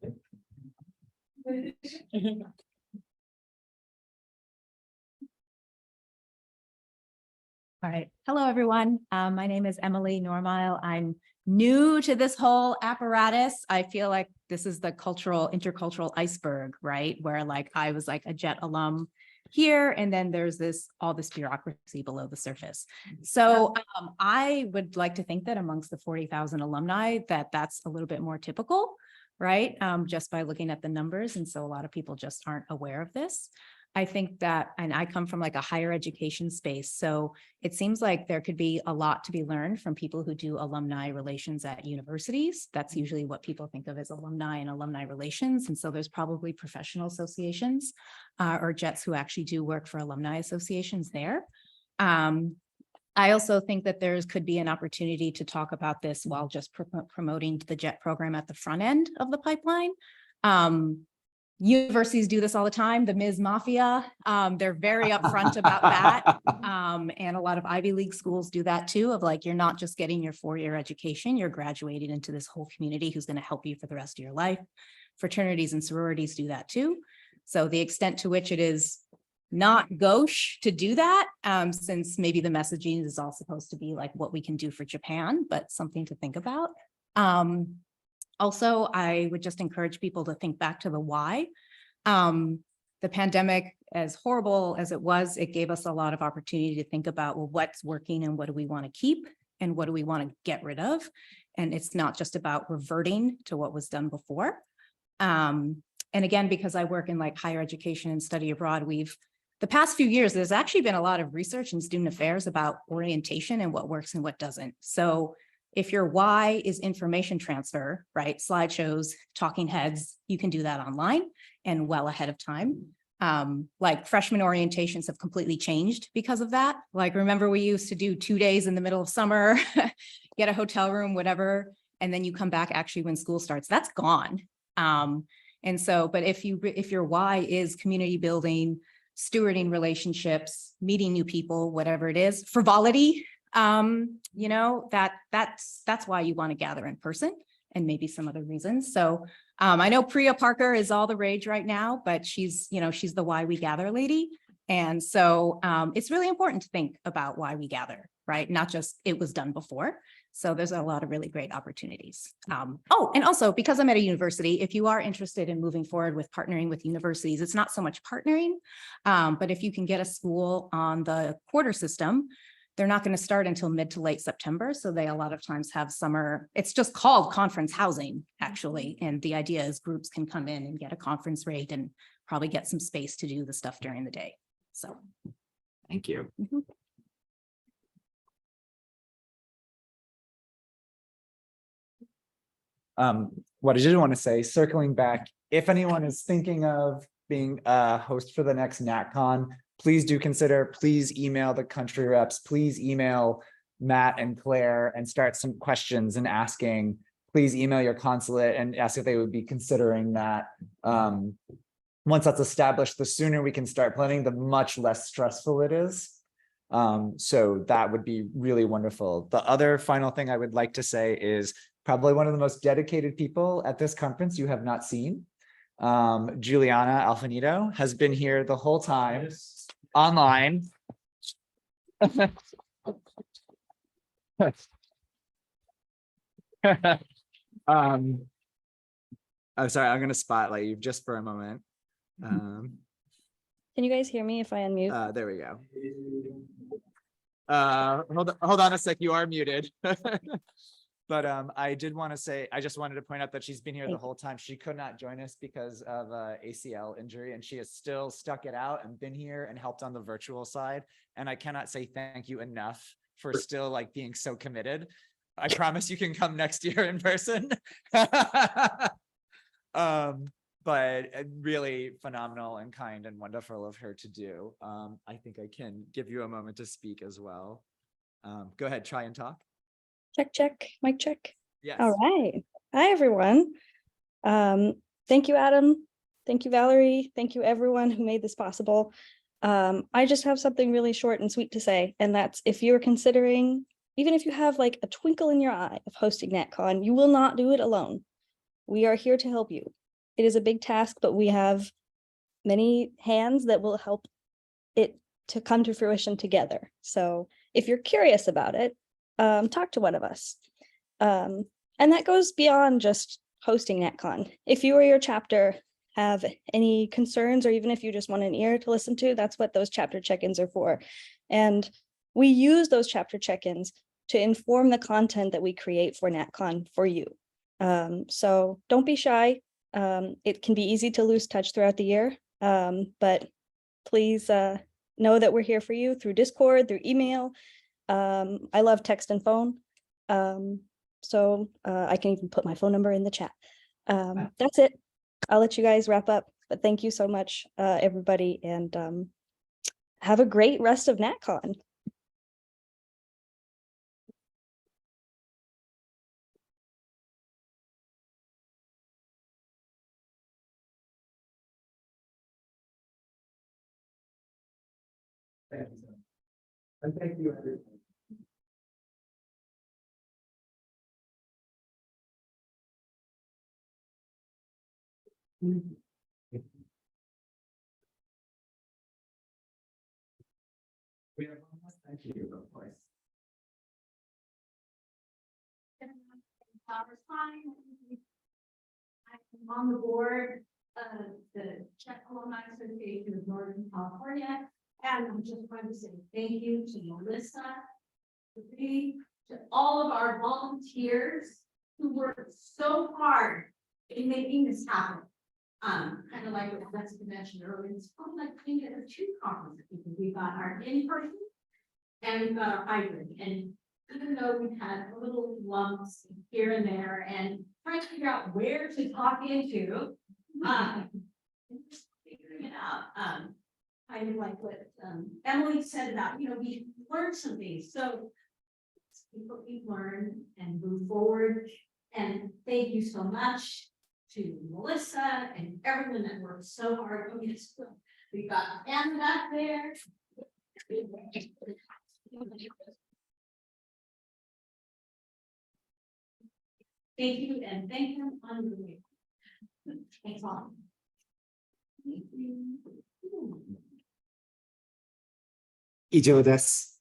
[SPEAKER 14] All right. Hello, everyone. My name is Emily Normile. I'm new to this whole apparatus. I feel like this is the intercultural iceberg, right? Where like I was like a JET alum here, and then there's all this bureaucracy below the surface. So I would like to think that amongst the 40,000 alumni, that's a little bit more typical, right? Just by looking at the numbers. And so a lot of people just aren't aware of this. I think that, and I come from like a higher education space, so it seems like there could be a lot to be learned from people who do alumni relations at universities. That's usually what people think of as alumni and alumni relations. And so there's probably professional associations or JETs who actually do work for alumni associations there. I also think that there could be an opportunity to talk about this while just promoting the JET program at the front end of the pipeline. Universities do this all the time, the Ms. Mafia. They're very upfront about that. And a lot of Ivy League schools do that too, of like, you're not just getting your 4-year education, you're graduating into this whole community who's going to help you for the rest of your life. Fraternities and sororities do that too. So the extent to which it is not gauche to do that, since maybe the messaging is all supposed to be like what we can do for Japan, but something to think about. Also, I would just encourage people to think back to the why. The pandemic, as horrible as it was, it gave us a lot of opportunity to think about, well, what's working and what do we want to keep and what do we want to get rid of? And it's not just about reverting to what was done before. And again, because I work in like higher education and study abroad, the past few years, there's actually been a lot of research in student affairs about orientation and what works and what doesn't. So if your why is information transfer, right? Slideshows, talking heads, you can do that online and well ahead of time. Like freshman orientations have completely changed because of that. Like, remember we used to do 2 days in the middle of summer, get a hotel room, whatever, and then you come back actually when school starts. That's gone. And so, but if your why is community building, stewarding relationships, meeting new people, whatever it is, frivolity, you know, that's why you want to gather in person, and maybe some other reasons. So I know Priya Parker is all the rage right now, but she's the why we gather lady. And so it's really important to think about why we gather, right? Not just it was done before. So there's a lot of really great opportunities. Oh, and also because I'm at a university, if you are interested in moving forward with partnering with universities, it's not so much partnering, but if you can get a school on the quarter system, they're not going to start until mid to late September. So they a lot of times have summer, it's just called conference housing, actually. And the idea is groups can come in and get a conference rate and probably get some space to do the stuff during the day. So.
[SPEAKER 4] Thank you. What I did want to say, circling back, if anyone is thinking of being a host for the next NatCon, please do consider, please email the country reps, please email Matt and Claire and start some questions and asking, please email your consulate and ask if they would be considering that. Once that's established, the sooner we can start planning, the much less stressful it is. So that would be really wonderful. The other final thing I would like to say is probably one of the most dedicated people at this conference you have not seen. Juliana Alfanito has been here the whole time online. I'm sorry, I'm going to spotlight you just for a moment.
[SPEAKER 15] Can you guys hear me if I unmute?
[SPEAKER 4] There we go. Hold on a sec, you are muted. But I did want to say, I just wanted to point out that she's been here the whole time. She could not join us because of ACL injury, and she has still stuck it out and been here and helped on the virtual side. And I cannot say thank you enough for still like being so committed. I promise you can come next year in person. But really phenomenal and kind and wonderful of her to do. I think I can give you a moment to speak as well. Go ahead, try and talk.
[SPEAKER 15] Check, check, mic check.
[SPEAKER 4] Yes.
[SPEAKER 15] All right. Hi, everyone. Thank you, Adam. Thank you, Valerie. Thank you, everyone who made this possible. I just have something really short and sweet to say, and that's if you're considering, even if you have like a twinkle in your eye of hosting NatCon, you will not do it alone. We are here to help you. It is a big task, but we have many hands that will help it to come to fruition together. So if you're curious about it, talk to one of us. And that goes beyond just hosting NatCon. If you or your chapter have any concerns, or even if you just want an ear to listen to, that's what those chapter check-ins are for. And we use those chapter check-ins to inform the content that we create for NatCon for you. So don't be shy. It can be easy to lose touch throughout the year, but please know that we're here for you through Discord, through email. I love text and phone. So I can even put my phone number in the chat. That's it. I'll let you guys wrap up, but thank you so much, everybody, and have a great rest of NatCon.
[SPEAKER 5] Thank you. And thank you, everyone. We have one more. Thank you, of course.
[SPEAKER 16] I'm on the board of the JET Alumni Association of Northern California, and I'm just going to say thank you to Melissa, to all of our volunteers who worked so hard in making this happen. Kind of like what Jessica mentioned earlier, it's probably like being at a two conferences because we got our in-person and we've got our hybrid. And even though we've had little lumps here and there and trying to figure out where to talk into, figuring it out. Kind of like what Emily said about, we learned some things. So what we've learned and move forward. And thank you so much to Melissa and everyone that worked so hard. Oh, yes, we got Anna back there. Thank you, and thank you on the way. Thanks all. Thank you.
[SPEAKER 4] 以上です。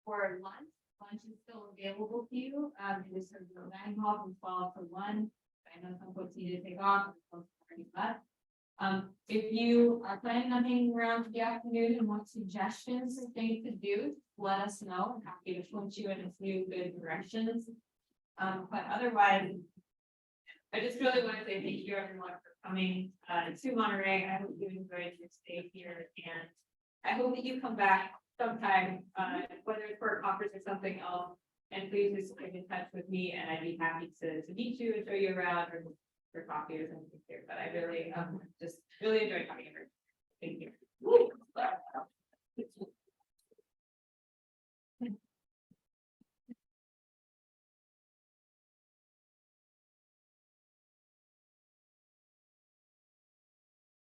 [SPEAKER 16] For lunch is still available to you. It is served in the dining hall from 12 to 1. I know some folks need to take off. If you are planning on hanging around for the afternoon and want suggestions of things to do, let us know. I'm happy to point you in a few good directions. But otherwise, I just really want to say thank you everyone for coming to Monterey. I hope you enjoyed your stay here, and I hope that you come back sometime, whether it's for a conference or something else. And please just get in touch with me, and I'd be happy to meet you and show you around or for coffee or something here. But I really just really enjoyed coming here. Thank you.